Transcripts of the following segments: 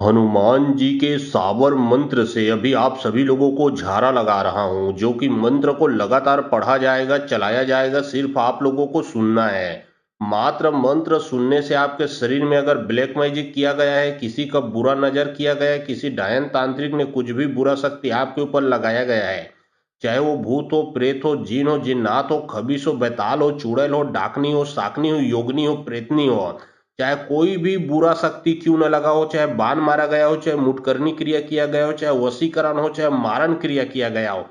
हनुमान जी के सावर मंत्र से अभी आप सभी लोगों को झारा लगा रहा हूं, जो कि मंत्र को लगातार पढ़ा जाएगा, चलाया जाएगा, सिर्फ आप लोगों को सुनना है। मात्र मंत्र सुनने से आपके शरीर में अगर ब्लैक मैजिक किया गया है, किसी का बुरा नजर किया गया है, किसी डायन तांत्रिक ने कुछ भी बुरा शक्ति आपके ऊपर लगाया गया है, चाहे वो भूत हो, प्रेत हो, जीन हो, जिन्नात हो, खबीस हो, बैताल हो, चुड़ैल हो, डाकनी हो, साकनी हो, योगनी हो, प्रेतनी हो, चाहे कोई भी बुरा शक्ति क्यों न लगा हो, चाहे बाण मारा गया हो, चाहे मुटकरनी क्रिया किया गया हो, चाहे वशीकरण हो, चाहे मारण क्रिया किया गया हो,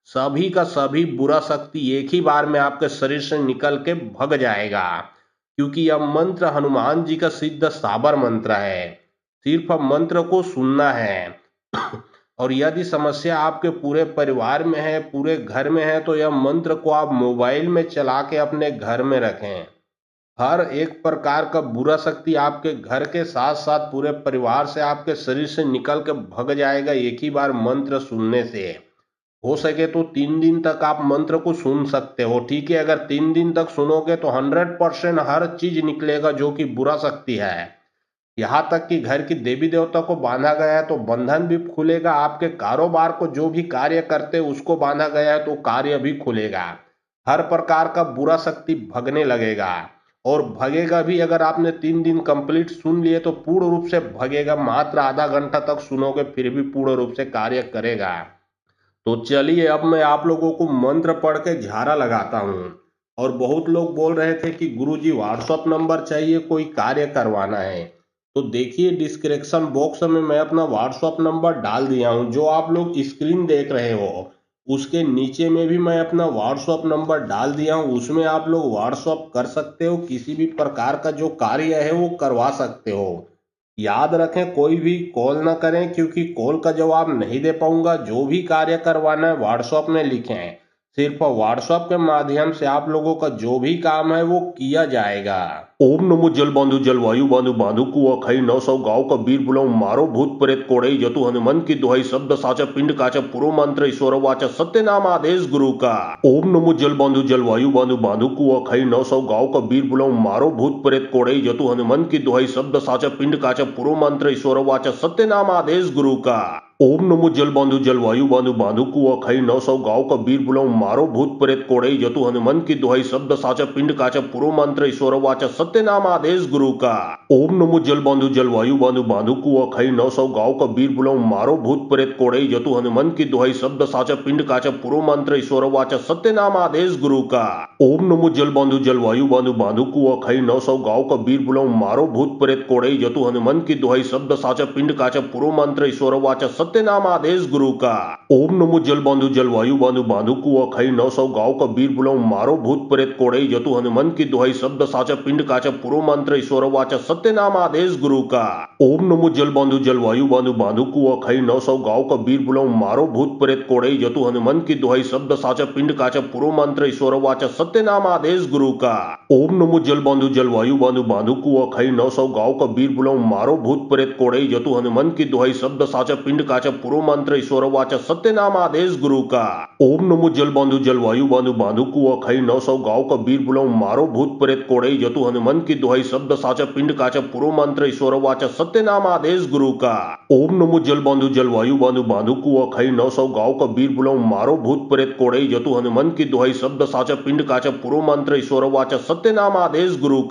सभी का सभी बुरा शक्ति एक ही बार में आपके शरीर से निकल के भग जाएगा। क्योंकि यह मंत्र हनुमान जी का सिद्ध साबर मंत्र है। सिर्फ मंत्र को सुनना है। और यदि समस्या आपके पूरे परिवार में है, पूरे घर में है, तो यह मंत्र को आप मोबाइल में चला के अपने घर में रखें। हर एक प्रकार का बुरा शक्ति आपके घर के साथ साथ पूरे परिवार से, आपके शरीर से निकल के भग जाएगा एक ही बार मंत्र सुनने से। हो सके तो 3 दिन तक आप मंत्र को सुन सकते हो, ठीक है। अगर 3 दिन तक सुनोगे तो 100% हर चीज निकलेगा जो कि बुरा शक्ति है। यहाँ तक कि घर की देवी देवता को बांधा गया है तो बंधन भी खुलेगा, आपके कारोबार को जो भी कार्य करते उसको बांधा गया है तो कार्य भी खुलेगा। हर प्रकार का बुरा शक्ति भगने लगेगा। और भगेगा भी, अगर आपने 3 दिन कंप्लीट सुन लिए तो पूर्ण रूप से भगेगा। मात्र आधा घंटा तक सुनोगे फिर भी पूर्ण रूप से कार्य करेगा। तो चलिए अब मैं आप लोगों को मंत्र पढ़ के झारा लगाता हूँ। और बहुत लोग बोल रहे थे कि गुरुजी व्हाट्सअप नंबर चाहिए, कोई कार्य करवाना है। तो देखिए डिस्क्रिप्शन बॉक्स में मैं अपना व्हाट्सअप नंबर डाल दिया हूँ, जो आप लोग स्क्रीन देख रहे हो उसके नीचे में भी मैं अपना व्हाट्सअप नंबर डाल दिया हूँ। उसमें आप लोग व्हाट्सअप कर सकते हो, किसी भी प्रकार का जो कार्य है वो करवा सकते हो। याद रखें कोई भी कॉल ना करें, क्योंकि कॉल का जवाब नहीं दे पाऊंगा। जो भी कार्य करवाना है व्हाट्सएप में लिखें। सिर्फ व्हाट्सएप के माध्यम से आप लोगों का जो भी काम है वो किया जाएगा। ओम नमो जल बांधु जलवायु बांधु बांधु कुआ खाई 900 गांव का वीर बुलाऊं मारो भूत प्रेत कोड़ई जतु हनुमान की दुहाई शब्द साचा पिंड काचा पुरो मंत्र ईश्वर वाचा सत्य नाम आदेश गुरु का। ओम नमो जल बांधु जलवायु बांधु बांधु कुआ खाई 900 गांव का वीर बुलाऊं मारो भूत प्रेत कोड़ई जतु हनुमान की दुहाई शब्द साचा पिंड काचा पुरो मंत्र ईश्वर वाचा सत्य नाम आदेश गुरु का। ओम नमो जल बांधु जलवायु बांधु बांधु कुआ खाई 900 गांव का वीर बुलाऊं मारो भूत प्रेत कोड़ई जतु हनुमान की दुहाई शब्द साचा पिंड काचा पुरो मंत्र ईश्वर वाचा सत्य नाम आदेश गुरु का। ओम नमो जल बांधु जलवायु बांधु बांधु कुआ खाई 900 गांव का वीर बुलाऊं मारो भूत प्रेत कोड़ई जतु हनुमान की दुहाई शब्द साचा पिंड काचा पुरो मंत्र ईश्वर वाचा सत्य नाम आदेश गुरु का। ओम नमो जल बांधु जलवायु बांधु बांधु कुआ खाई 900 गांव का वीर बुलाऊं मारो भूत प्रेत कोड़ई जतु हनुमान की दुहाई शब्द साचा पिंड काचा पुरो मंत्र ईश्वर वाचा सत्य नाम आदेश गुरु का। ओम नमो जल बांधु जलवायु बांधु बांधु कुआ खाई 900 गांव का वीर बुलाऊं मारो भूत प्रेत कोड़ई जतु हनुमान की दुहाई शब्द साचा पिंड काचा पुरो मंत्र ईश्वर वाचा सत्य नाम आदेश गुरु का। ओम नमो जल बांधु जलवायु बांधु बांधु कुआ खाई 900 गांव का वीर बुलाऊं मारो भूत प्रेत कोड़ई जतु हनुमान की दुहाई शब्द साचा पिंड काचा पुरो मंत्र ईश्वर वाचा सत्य नाम आदेश गुरु का। ओम नमो जल बांधु जलवायु बांधु बांधु कुआ खाई 900 गांव का वीर बुलाऊं मारो भूत प्रेत कोड़ई जतु हनुमान की दुहाई शब्द साचा पिंड काचा पुरो मंत्र ईश्वर वाचा सत्य नाम आदेश गुरु का। ओम नमो जल बांधु जलवायु बांधु बांधु कुआ खाई 900 गांव का वीर बुलाऊं मारो भूत प्रेत कोड़ई जतु हनुमान की दुहाई शब्द साचा पिंड काचा पुरो मंत्र ईश्वर वाचा सत्य नाम आदेश गुरु का। ओम नमो जल बांधु जलवायु बांधु बांधु कुआ खाई 900 गांव का वीर बुलाऊं मारो भूत प्रेत कोड़ई जतु हनुमान की दुहाई शब्द साचा पिंड काचा पुरो मंत्र ईश्वर वाचा सत्य नाम आदेश गुरु का।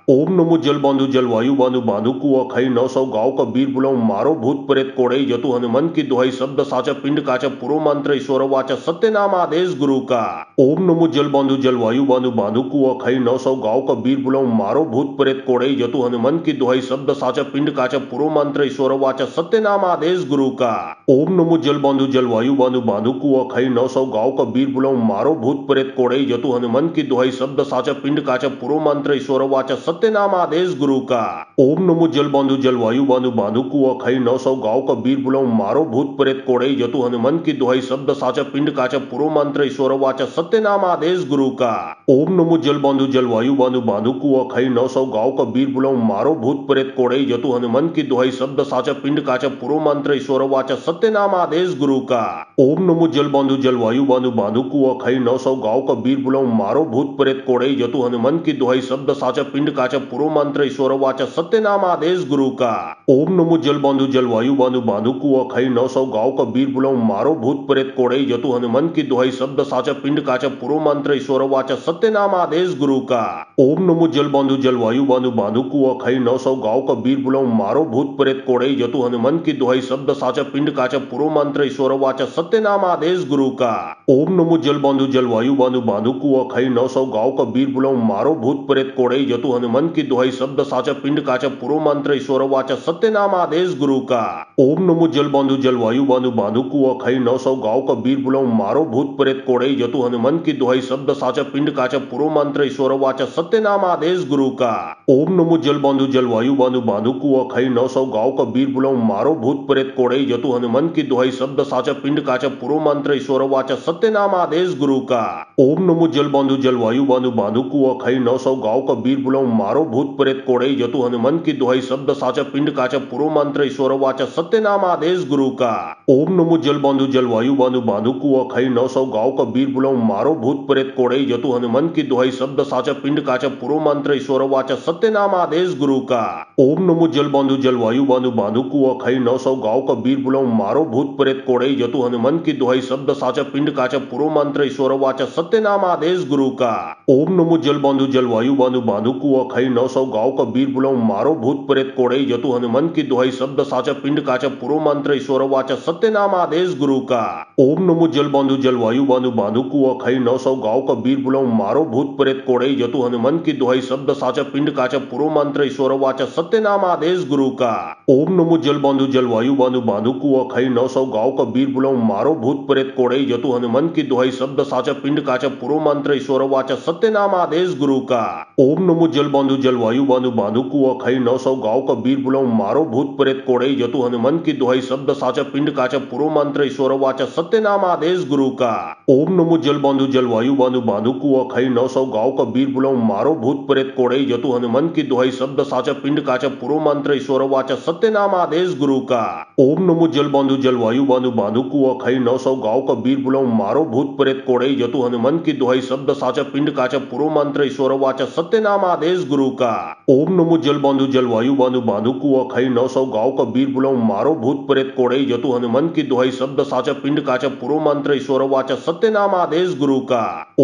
ओम नमो जल बांधु जलवायु बांधु बांधु कुआ खाई 900 गांव का वीर बुलाऊं मारो भूत प्रेत कोड़ई जतु हनुमान की दुहाई शब्द साचा पिंड काचा पुरो मंत्र ईश्वर वाचा सत्य नाम आदेश गुरु का। ओम नमो जल बांधु जलवायु बांधु बांधु कुआ खाई 900 गांव का वीर बुलाऊं मारो भूत प्रेत कोड़ई जतु हनुमान की दुहाई शब्द साचा पिंड काचा पुरो मंत्र ईश्वर वाचा सत्य नाम आदेश गुरु का। ओम नमो जल बांधु जलवायु बांधु बांधु कुआ खाई 900 गांव का वीर बुलाऊं मारो भूत प्रेत कोड़ई जतु हनुमान की दुहाई शब्द साचा पिंड काचा पुरो मंत्र ईश्वर वाचा सत्य नाम आदेश गुरु का। ओम नमो जल बांधु जलवायु बांधु बांधु कुआ खाई 900 गांव का वीर बुलाऊं मारो भूत प्रेत कोड़ई जतु हनुमान की दुहाई शब्द साचा पिंड काचा पुरो मंत्र ईश्वर वाचा सत्य नाम आदेश गुरु का। ओम नमो जल बांधु जलवायु बांधु बांधु कुआ खाई 900 गांव का वीर बुलाऊं मारो भूत प्रेत कोड़ई जतु हनुमान की दुहाई शब्द साचा पिंड काचा पुरो मंत्र ईश्वर वाचा सत्य नाम आदेश गुरु का। ओम नमो जल बांधु जलवायु बांधु बांधु कुआ खाई 900 गांव का वीर बुलाऊं मारो भूत प्रेत कोड़ई जतु हनुमान की दुहाई शब्द साचा पिंड का च पूर्व मंत्र ईश्वर वाच सत्यनाम आदेश गुरु का। ओम नमो जल बांधु जलवायु बांधु बांधु कुआ खई 900 गांव का वीर बुलाऊं मारो भूत प्रेत कोड़ई जतु हनुमान की दुहाई शब्द साचा पिंड काचा पूर्व मंत्र ईश्वर वाच सत्यनाम आदेश गुरु का। ओम नमो जल बांधु जलवायु बांधु बांधु कुआ खई 900 गांव का वीर बुलाऊं मारो भूत प्रेत कोड़ई जतु हनुमान की दुहाई शब्द साचा पिंड काचा पूर्व मंत्र ईश्वर वाच सत्यनाम आदेश गुरु का। ओम नमो जल बांधु जलवायु बांधु बांधु कुआ खई 900 गांव का वीर बुलाऊं मारो भूत प्रेत कोड़ई जतु हनुमान की दुहाई शब्द साचा पिंड काचा पूर्व मंत्र ईश्वर वाच सत्यनाम आदेश गुरु का। ओम नमो जल बांधु जलवायु बांधु बांधु कुआ खई 900 गांव का वीर बुलाऊं मारो भूत प्रेत कोड़ई जतु हनुमान की दुहाई शब्द साचा पिंड काचा पूर्व मंत्र ईश्वर वाच सत्यनाम आदेश गुरु का। ओम नमो जल बांधु जलवायु बांधु बांधु कुआ खई 900 गांव का वीर बुलाऊं मारो भूत प्रेत कोड़ई जतु हनुमान की दुहाई शब्द साचा पिंड काचा पूर्व मंत्र ईश्वर वाच सत्यनाम आदेश गुरु का। ओम नमो जल बांधु जलवायु बांधु बांधु कुआ खई 900 गांव का वीर बुलाऊं मारो भूत प्रेत कोड़ई जतु हनुमान की दुहाई शब्द साचा पिंड काचा पूर्व मंत्र ईश्वर वाच सत्यनाम आदेश गुरु का। ओम नमो जल बांधु जलवायु बांधु बांधु कुआ खई 900 गांव का वीर बुलाऊं मारो भूत प्रेत कोड़ई जतु हनुमान की दुहाई शब्द साचा पिंड काचा पूर्व मंत्र ईश्वर वाच सत्यनाम आदेश गुरु का। ओम नमो जल बांधु जलवायु बांधु बांधु कुआ खई 900 गांव का वीर बुलाऊं मारो भूत प्रेत कोड़ई जतु हनुमान की दुहाई शब्द साचा पिंड काचा पूर्व मंत्र ईश्वर वाच सत्यनाम आदेश गुरु का। ओम नमो जल बांधु जलवायु बांधु बांधु कुआ खई 900 गांव का वीर बुलाऊं मारो भूत प्रेत कोड़ई जतु हनुमान की दुहाई शब्द साचा पिंड काचा पूर्व मंत्र ईश्वर वाच सत्यनाम आदेश गुरु का। ओम नमो जल बांधु जलवायु बांधु बांधु कुआ खई 900 गांव का वीर बुलाऊं मारो भूत प्रेत कोड़ई जतु हनुमान की दुहाई शब्द साचा पिंड काचा पूर्व मंत्र ईश्वर वाच सत्यनाम आदेश गुरु का। ओम नमो जल बांधु जलवायु बांधु बांधु कुआ खई 900 गांव का वीर बुलाऊं मारो भूत प्रेत कोड़ई जतु हनुमान की दुहाई शब्द साचा पिंड काचा पूर्व मंत्र ईश्वर वाच सत्यनाम आदेश गुरु का। ओम नमो जल बांधु जलवायु बांधु बांधु कुआ खई 900 गांव का वीर बुलाऊं मारो भूत प्रेत कोड़ई जतु हनुमान की दुहाई शब्द साचा पिंड काचा पूर्व मंत्र ईश्वर वाच सत्यनाम आदेश गुरु का। ओम नमो जल बांधु जलवायु बांधु बांधु कुआ खई 900 गांव का वीर बुलाऊं मारो भूत प्रेत कोड़ई जतु हनुमान की दुहाई शब्द साचा पिंड काचा पूर्व मंत्र ईश्वर वाच सत्यनाम आदेश गुरु का। ओम नमो जल बांधु जलवायु बांधु बांधु कुआ खई 900 गांव का वीर बुलाऊं मारो भूत प्रेत कोड़ई जतु हनुमान की दुहाई शब्द साचा पिंड काचा पूर्व मंत्र ईश्वर वाच सत्यनाम आदेश गुरु का। ओम नमो जल बांधु जलवायु बांधु बांधु कुआ खई 900 गांव का वीर बुलाऊं मारो भूत प्रेत कोड़ई जतु हनुमान की दुहाई शब्द साचा पिंड काचा पूर्व मंत्र ईश्वर वाच सत्यनाम आदेश गुरु का।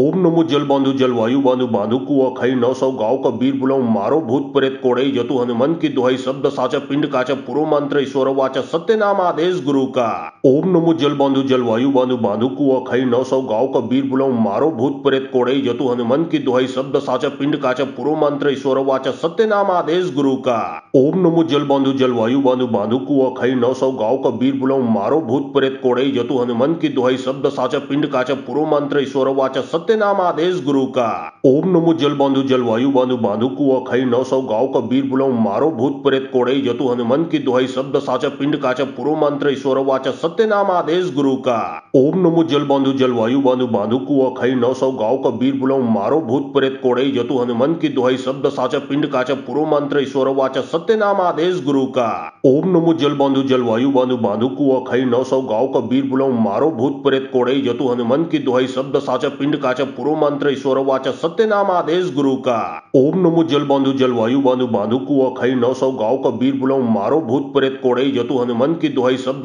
ओम नमो जल बांधु जलवायु बांधु बांधु कुआ खई 900 गांव का वीर बुलाऊं मारो भूत प्रेत कोड़ई जतु हनुमान की दुहाई शब्द साचा पिंड काचा पूर्व मंत्र ईश्वर वाच सत्यनाम आदेश गुरु का। ओम नमो जल बांधु जलवायु बांधु बांधु कुआ खई 900 गांव का वीर बुलाऊं मारो भूत प्रेत कोड़ई जतु हनुमान की दुहाई शब्द साचा पिंड काचा पूर्व मंत्र ईश्वर वाच सत्यनाम आदेश गुरु का। ओम नमो जल बांधु जलवायु बांधु बांधु कुआ खई 900 गांव का वीर बुलाऊं मारो भूत प्रेत कोड़ई जतु हनुमान की दुहाई शब्द साचा पिंड काचा पूर्व मंत्र ईश्वर वाच सत्यनाम आदेश गुरु का। ओम नमो जल बांधु जलवायु बांधु बांधु कुआ खई 900 गांव का वीर बुलाऊं मारो भूत प्रेत कोड़ई जतु हनुमान की दुहाई शब्द साचा पिंड काचा पूर्व मंत्र ईश्वर वाच सत्यनाम आदेश गुरु का। ओम नमो जल बांधु जलवायु बांधु बांधु कुआ खई 900 गांव का वीर बुलाऊं मारो भूत प्रेत कोड़ई जतु हनुमान की दुहाई शब्द साचा पिंड काचा पूर्व मंत्र ईश्वर वाच सत्यनाम आदेश गुरु का। ओम नमो जल बांधु जलवायु बांधु बांधु कुआ खई 900 गांव का वीर बुलाऊं मारो भूत प्रेत कोड़ई जतु हनुमान की दुहाई शब्द साचा पिंड काचा पूर्व मंत्र ईश्वर वाच सत्यनाम आदेश गुरु का। ओम नमो जल बांधु जलवायु बांधु बांधु कुआ खई 900 गांव का वीर बुलाऊं मारो भूत प्रेत कोड़ई जतु हनुमान की दुहाई शब्द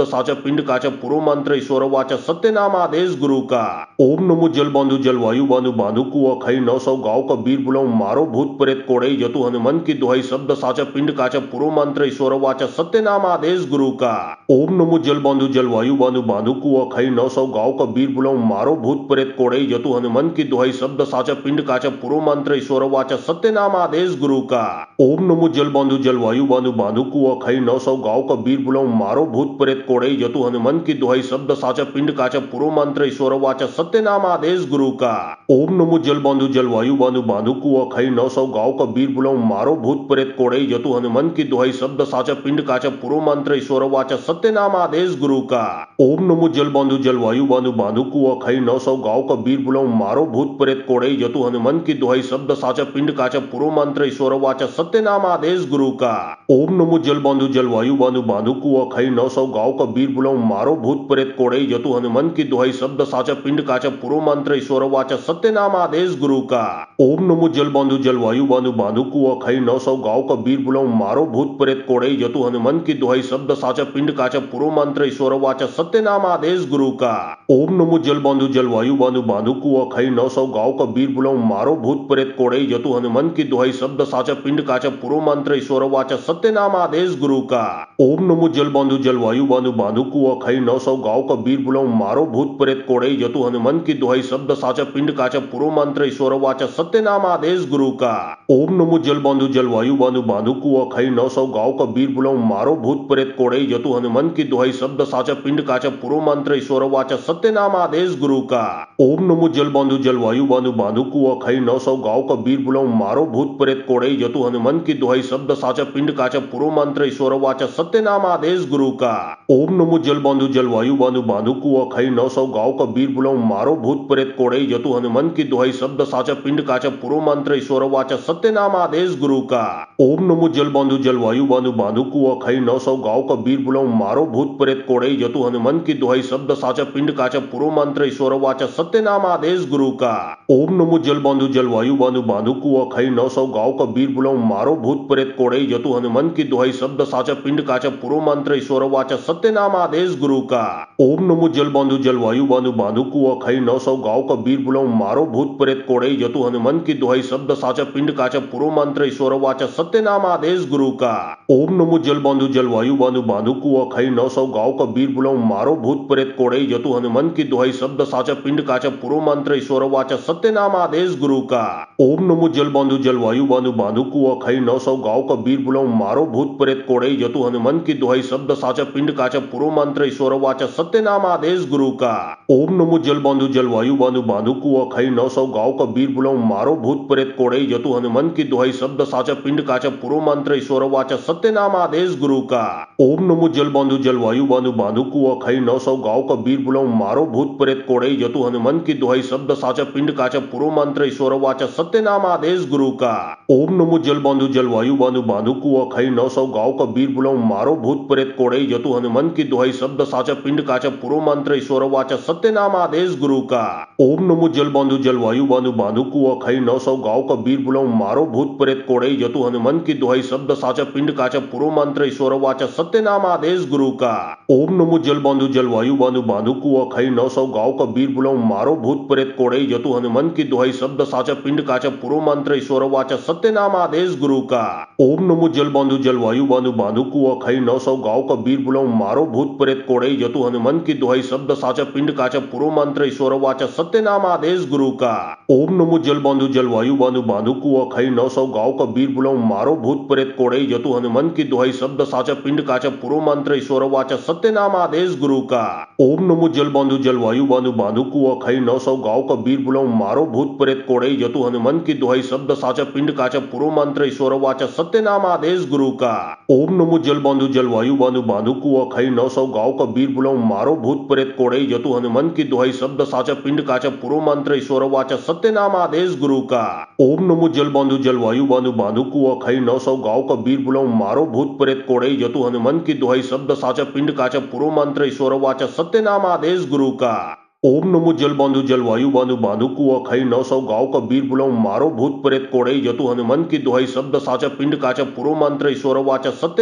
साचा पिंड काचा पूर्व मंत्र ईश्वर वाच सत्यनाम आदेश गुरु का। ओम नमो जल बांधु जलवायु बांधु बांधु कुआ खई 900 गांव का वीर बुलाऊं मारो भूत प्रेत कोड़ई जतु हनुमान की दुहाई शब्द साचा पिंड काचा पूर्व मंत्र ईश्वर वाच सत्यनाम आदेश गुरु का। ओम नमो जल बांधु जलवायु बांधु बांधु कुआ खई 900 गांव का वीर बुलाऊं मारो भूत प्रेत कोड़ई जतु हनुमान की दुहाई शब्द साचा पिंड काचा पूर्व मंत्र ईश्वर वाच सत्यनाम आदेश गुरु का। ओम नमो जल बांधु जलवायु बांधु बांधु कुआ खई 900 गांव का वीर बुलाऊं मारो भूत प्रेत कोड़ई जतु हनुमान की दुहाई शब्द साचा पिंड काचा पूर्व मंत्र ईश्वर वाच सत्यनाम आदेश गुरु का। ओम नमो जल बांधु जलवायु बांधु बांधु कुआ खई 900 गांव का वीर बुलाऊं मारो भूत प्रेत कोड़ई जतु हनुमान की दुहाई शब्द साचा पिंड काचा पूर्व मंत्र ईश्वर वाच सत्यनाम आदेश गुरु का। ओम नमो जल बांधु जलवायु बांधु बांधु कुआ खई 900 गांव का वीर बुलाऊं मारो भूत प्रेत कोड़ई जतु हनुमान की दुहाई शब्द साचा पिंड काचा पूर्व मंत्र ईश्वर वाच सत्यनाम आदेश गुरु का। ओम नमो जल बांधु जलवायु बांधु बांधु कुआ खाई 900 गाँव का वीर बुलाऊं मारो भूत प्रेत कोड़ई जतु हनुमान की दुहाई शब्द साचा पिंड काचा पुरो मंत्र ईश्वर वाचा सत्य नाम आदेश गुरु का। ओम नमो जल बांधु जलवायु बांधु बांधु कुआ खाई 900 गाँव का वीर बुलाऊं मारो भूत प्रेत कोड़ई जतु हनुमान की दुहाई शब्द साचा पिंड काचा पुरो मंत्र ईश्वर वाचा सत्य नाम आदेश गुरु का। ओम नमो जल बांधु जलवायु बांधु बांधु कुआ खाई 900 गाँव का वीर बुलाऊं मारो भूत प्रेत कोड़ई जतु हनुमान की दुहाई शब्द साचा पिंड काचा पुरो मंत्र ईश्वर वाचा सत्य नाम आदेश गुरु का। ओम नमो जल बांधु जलवायु बांधु बांधु कुआ खाई 900 गाँव का वीर बुलाऊं मारो भूत प्रेत कोड़ई जतु हनुमान की दुहाई शब्द साचा पिंड काचा पुरो मंत्र ईश्वर वाचा सत्य नाम आदेश गुरु का। ओम नमो जल बांधु जलवायु बांधु बांधु कुआ खाई 900 गाँव का वीर बुलाऊं मारो भूत प्रेत कोड़ई जतु हनुमान की दुहाई शब्द साचा पिंड काचा पुरो मंत्र ईश्वर वाचा सत्य नाम आदेश गुरु का। ओम नमो जल बांधु जलवायु बांधु बांधु कुआ खाई 900 गाँव का वीर बुलाऊं मारो भूत प्रेत कोड़ई जतु हनुमान की दुहाई शब्द साचा पिंड काचा पुरो मंत्र ईश्वर वाचा सत्य नाम आदेश गुरु का। ओम नमो जल बांधु जलवायु बांधु बांधु कुआ खाई 900 गाँव का वीर बुलाऊं मारो भूत प्रेत कोड़ई जतु हनुमान की दुहाई शब्द साचा पिंड काचा पुरो मंत्र ईश्वर वाचा सत्य नाम आदेश गुरु का। ओम नमो जल बांधु जलवायु बांधु बांधु कुआ खाई 900 गाँव का वीर बुलाऊं मारो भूत प्रेत कोड़ई जतु हनुमान की दुहाई शब्द साचा पिंड काचा पुरो मंत्र ईश्वर वाचा सत्य नाम आदेश गुरु का। ओम नमो जल बांधु जलवायु बांधु बांधु कुआ खाई 900 गाँव का वीर बुलाऊं मारो भूत प्रेत कोड़ई जतु हनुमान की दुहाई शब्द साचा पिंड काचा पुरो मंत्र ईश्वर वाचा सत्य नाम आदेश गुरु का। ओम नमो जल बांधु जलवायु बांधु बांधु कुआ खाई 900 गाँव का वीर बुलाऊं मारो भूत प्रेत कोड़ई जतु हनुमान की दुहाई शब्द साचा पिंड काचा पुरो मंत्र ईश्वर वाचा सत्य नाम आदेश गुरु का। ओम नमो जल बांधु जलवायु बांधु बांधु कुआ खाई 900 गाँव का वीर बुलाऊं मारो भूत प्रेत कोड़ई जतु हनुमान की दुहाई शब्द साचा पिंड काचा पुरो मंत्र ईश्वर वाचा सत्य नाम आदेश गुरु का। ओम नमो जल बांधु जलवायु बांधु बांधु कुआ खाई 900 गाँव का वीर बुलाऊं मारो भूत प्रेत कोड़ई जतु हनुमान की दुहाई शब्द साचा पिंड काचा पुरो मंत्र ईश्वर वाचा सत्य नाम आदेश गुरु का। ओम नमो जल बांधु जलवायु बांधु बांधु कुआ खाई 900 गाँव का वीर बुलाऊं मारो भूत प्रेत कोड़ई जतु हनुमान की दुहाई शब्द साचा पिंड काचा पुरो मंत्र ईश्वर वाचा सत्य नाम आदेश गुरु का। ओम नमो जल बांधु जलवायु बांधु बांधु कुआ खाई 900 गाँव का वीर बुलाऊं मारो भूत प्रेत कोड़ई जतु हनुमान की दुहाई शब्द साचा पिंड काचा पुरो मंत्र ईश्वर वाचा सत्य नाम आदेश गुरु का। ओम नमो जल बांधु जलवायु बांधु बांधु कुआ खाई 900 गाँव का वीर बुलाऊं मारो भूत प्रेत कोड़ई जतु हनुमान की दुहाई शब्द साचा पिंड काचा पुरो मंत्र ईश्वर वाचा सत्य नाम आदेश गुरु का। ओम नमो जल बांधु जलवायु बांधु बांधु कुआ खाई 900 गाँव का वीर बुलाऊं मारो भूत प्रेत कोड़ई जतु हनुमान की दुहाई शब्द साचा पिंड काचा पुरो मंत्र ईश्वर वाचा सत्य नाम आदेश गुरु का। ओम नमो जल बांधु जलवायु बांधु बांधु कुआ खाई 900 गाँव का वीर बुलाऊं मारो भूत प्रेत कोड़ई जतु हनुमान की दुहाई शब्द साचा पिंड काचा पुरो मंत्र ईश्वर वाचा सत्य नाम आदेश गुरु का। ओम नमो जल बांधु जलवायु बांधु बांधु कुआ खाई 900 गाँव का वीर बुलाऊं मारो भूत प्रेत कोड़ई जतु हनुमान की दुहाई शब्द साचा पिंड काचा पुरो मंत्र ईश्वर वाचा सत्य नाम आदेश गुरु का। ओम नमो जल बांधु जलवायु बांधु बांधु कुआ खाई 900 गाँव का वीर बुलाऊं मारो भूत प्रेत कोड़ई जतु हनुमान की दुहाई शब्द साचा पिंड काचा पुरो मंत्र ईश्वर वाचा सत्य नाम आदेश गुरु का। ओम नमो जल बांधु जलवायु बांधु बांधु कुआ खाई 900 गाँव का वीर बुलाऊं मारो भूत प्रेत कोड़ई जतु हनुमान की दुहाई शब्द साचा पिंड काचा पुरो मंत्र ईश्वर वाचा सत्य नाम आदेश गुरु का। ओम नमो जल बांधु जलवायु बांधु बांधु कुआ खाई 900 गाँव का वीर बुलाऊं मारो भूत प्रेत कोड़ई जतु हनुमान की दुहाई शब्द साचा पिंड काचा पुरो मंत्र ईश्वर वाचा सत्य नाम आदेश गुरु का। ओम नमो जल बांधु जलवायु बांधु बांधु कुआ खाई 900 गाँव का वीर बुलाऊं मारो भूत प्रेत कोड़ई जतु हनुमान की दुहाई शब्द साचा पिंड काचा पुरो मंत्र ईश्वर वाचा सत्य नाम आदेश गुरु का। ओम नमो जल बांधु जलवायु बांधु बांधु कुआ खाई 900 गाँव का वीर बुलाऊं मारो भूत प्रेत कोड़ई जतु हनुमान की दुहाई शब्द साचा पिंड काचा पुरो मंत्र ईश्वर वाचा सत्य नाम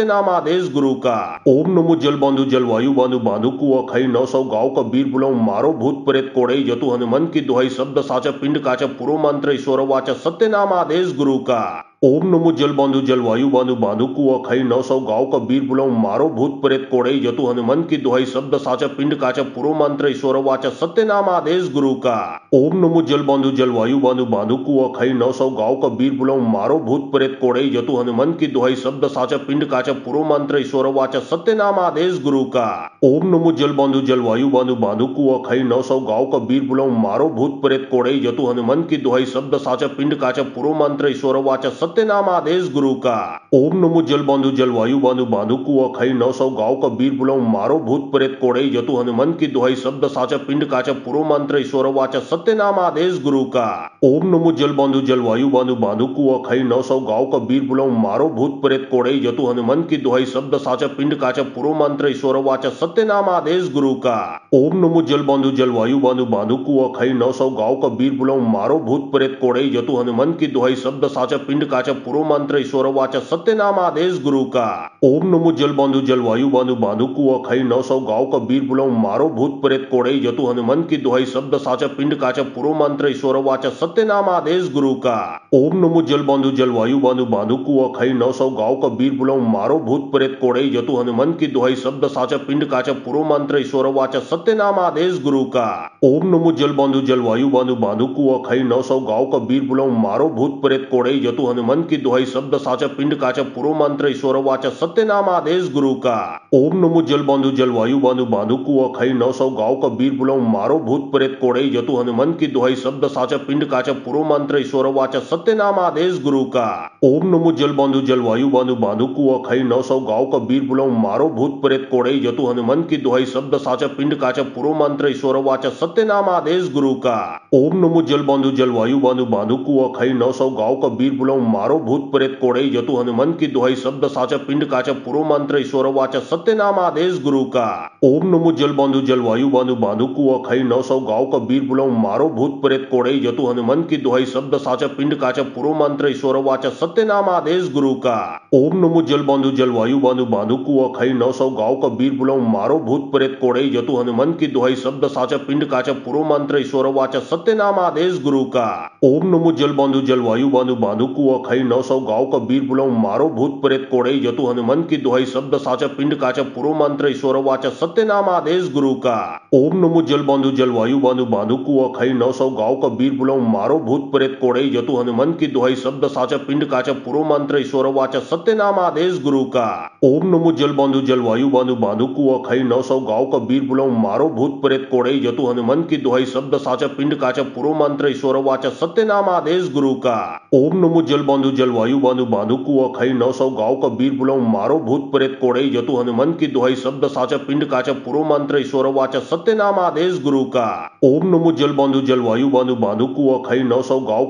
आदेश गुरु का। ओम नमो जल बांधु जलवायु बांधु बांधु कुआ खाई 900 गाँव का वीर बुलाऊं मारो भूत प्रेत कोड़ई जतु हनुमान की दुहाई शब्द साचा पिंड काचा पुरो मंत्र ईश्वर वाचा सत्य नाम आदेश गुरु का। ओम नमो जल बांधु जलवायु बांधु बांधु कुआ खाई 900 गाँव का वीर बुलाऊं मारो भूत प्रेत कोड़ई जतु हनुमान की दुहाई शब्द साचा पिंड काचा पुरो मंत्र ईश्वर वाचा सत्य नाम आदेश गुरु का। ओम नमो जल बांधु जलवायु बांधु बांधु कुआ खाई 900 गाँव का वीर बुलाऊं मारो भूत प्रेत कोड़ई जतु हनुमान की दुहाई शब्द साचा पिंड काचा पुरो मंत्र ईश्वर वाचा सत्य नाम आदेश गुरु का। ओम नमो जल बांधु जलवायु बांधु बांधु कुआ खाई 900 गाँव का वीर बुलाऊं मारो भूत प्रेत कोड़ई जतु हनुमान की दुहाई शब्द साचा पिंड काचा पुरो मंत्र ईश्वर वाचा सत्य नाम आदेश गुरु का। ओम नमो जल बांधु जलवायु बांधु बांधु कुआ खाई 900 गांव का वीर बुलाऊं मारो भूत प्रेत कोड़ई जतु हनुमान की दुहाई शब्द साचा पिंड काचा पुरो मंत्र ईश्वर वाचा सत्य नाम आदेश गुरु का। ओम नमो जल बांधु जलवायु बांधु बांधु कुआ खाई 900 गांव का वीर बुलाऊं मारो भूत प्रेत कोड़ई जतु हनुमान की दुहाई शब्द साचा पिंड काचा पुरो मंत्र ईश्वर वाचा सत्य नाम आदेश गुरु का। ओम नमो जल बांधु जलवायु बांधु बांधु कुआ खाई 900 गांव का वीर बुलाऊं मारो भूत प्रेत कोड़ई जतु हनुमान की दुहाई शब्द साचा पिंड काचा पुरो मंत्र ईश्वर वाचा सत्य नाम आदेश गुरु का। ओम नमो जल बांधु जलवायु बांधु बांधु कुआ खाई 900 गांव का वीर बुलाऊं मारो भूत प्रेत कोड़ई जतु हनुमान की दुहाई शब्द साचा पिंड काचा पुरो मंत्र ईश्वर वाचा सत्य नाम आदेश गुरु का। ओम नमो जल बांधु जलवायु बांधु बांधु कुआ खाई 900 गांव का वीर बुलाऊं मारो भूत प्रेत कोड़ई जतु हनुमान की दुहाई शब्द साचा पिंड काचा पुरो मंत्र ईश्वर वाचा सत्य नाम आदेश गुरु का। ओम नमो जल बांधु जलवायु बांधु बांधु कुआ खाई 900 गांव का वीर बुलाऊं मारो भूत प्रेत कोड़ई जतु हनुमान की दुहाई शब्द साचा पिंड काचा पुरो मंत्र ईश्वर वाचा सत्य नाम आदेश गुरु का। ओम नमो जल बांधु जलवायु बांधु बांधु कुआ खाई 900 गांव का वीर बुलाऊं मारो भूत प्रेत कोड़ई जतु हनुमान की दुहाई शब्द साचा पिंड काचा पुरो मंत्र ईश्वर वाचा सत्य नाम आदेश गुरु का। ओम नमो जल बांधु जलवायु बांधु बांधु कुआ खाई 900 गांव का वीर बुलाऊं मारो भूत प्रेत कोड़ई जतु हनुमान की दुहाई शब्द साचा पिंड काचा पुरो मंत्र ईश्वर वाचा सत्य नाम आदेश गुरु का। ओम नमो जल बांधु जलवायु बांधु बांधु कुआ खाई 900 गांव का वीर बुलाऊं मारो भूत प्रेत कोड़ई जतु हनुमान की दुहाई शब्द साचा पिंड काचा पुरो मंत्र ईश्वर वाचा सत्य नाम आदेश गुरु का। ओम नमो जल बांधु जलवायु बांधु बांधु कुआ खाई 900 गांव का वीर बुलाऊं मारो भूत प्रेत कोड़ई जतु हनुमान की दुहाई शब्द साचा पिंड काचा पुरो मंत्र ईश्वर वाचा सत्य नाम आदेश गुरु का। ओम नमो जल बांधु जलवायु बांधु बांधु कुआ खाई 900 गांव का वीर बुलाऊं मारो भूत प्रेत कोड़ई जतु हनुमान की दुहाई शब्द साचा पिंड काचा पुरो मंत्र ईश्वर वाचा सत्य नाम आदेश गुरु का। ओम नमो जल बांधु जलवायु बांधु बांधु कुआ खाई 900 गांव का वीर बुलाऊं मारो भूत प्रेत कोड़ई जतु हनुमान की दुहाई शब्द साचा पिंड काचा पुरो मंत्र ईश्वर वाचा सत्य नाम आदेश गुरु का। ओम नमो जल बांधु जलवायु बांधु बांधु कुआ खाई 900 गांव का वीर बुलाऊं मारो भूत प्रेत कोड़ई जतु हनुमान की दुहाई शब्द साचा पिंड काचा पुरो मंत्र ईश्वर वाचा सत्य नाम आदेश गुरु का। ओम नमो जल बांधु जलवायु बांधु बांधु कुआ खाई 900 गांव का वीर बुलाऊं मारो भूत प्रेत कोड़ई जतु हनुमान की दुहाई शब्द साचा पिंड काचा पुरो मंत्र ईश्वर वाचा सत्य नाम आदेश गुरु का। ओम नमो जल बांधु जलवायु बांधु बांधु कुआ खाई 900 गांव का वीर बुलाऊं मारो भूत प्रेत कोड़ई जतु हनुमान की दुहाई शब्द साचा पिंड काचा पुरो मंत्र ईश्वर वाचा सत्य नाम आदेश गुरु का। ओम नमो जल बांधु जलवायु बांधु बांधु कुआ खाई 900 गांव का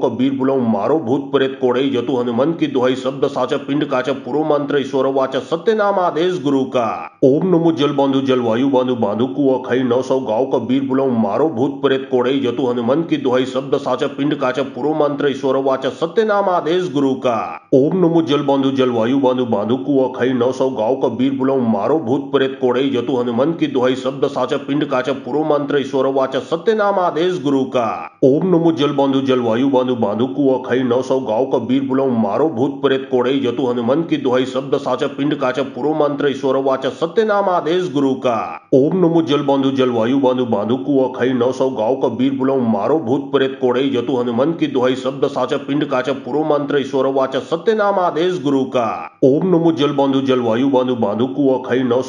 वीर बुलाऊं मारो भूत प्रेत कोड़ई जतु हनुमान की दुहाई शब्द साचा पिंड काचा पुरो मंत्र ईश्वर वाचा सत्य नाम आदेश गुरु का। ओम नमो जल बांधु जलवायु बांधु बांधु कुआ खाई 900 गांव का वीर बुलाऊं मारो भूत प्रेत कोड़ई जतु हनुमान की दुहाई शब्द साचा पिंड काचा पुरो मंत्र ईश्वर वाचा सत्य नाम आदेश गुरु का। ओम नमो जल बांधु जलवायु बांधु बांधु कुआ खाई 900 गांव का वीर बुलाऊं मारो भूत प्रेत कोड़ई जतु हनुमान की दुहाई शब्द साचा पिंड काचा पुरो मंत्र ईश्वर वाचा सत्य नाम आदेश गुरु का। ओम नमो जल बांधु जलवायु बांधु बांधु कुआ खाई 900 गांव का वीर बुलाऊं मारो भूत प्रेत कोड़ई जतु हनुमान की दुहाई शब्द साचा पिंड काचा पुरो मंत्र ईश्वर वाचा सत्य नाम आदेश गुरु का। ओम नमो जल बांधु जलवायु बांधु बांधु कुआ खाई 900 गांव का वीर बुलाऊं मारो भूत प्रेत कोड़ई जतु हनुमान की दुहाई शब्द साचा पिंड काचा पुरो मंत्र ईश्वर वाचा सत्य नाम आदेश गुरु का। ओम नमो जल बांधु जलवायु बांधु बांधु कुआ खाई 900 गांव का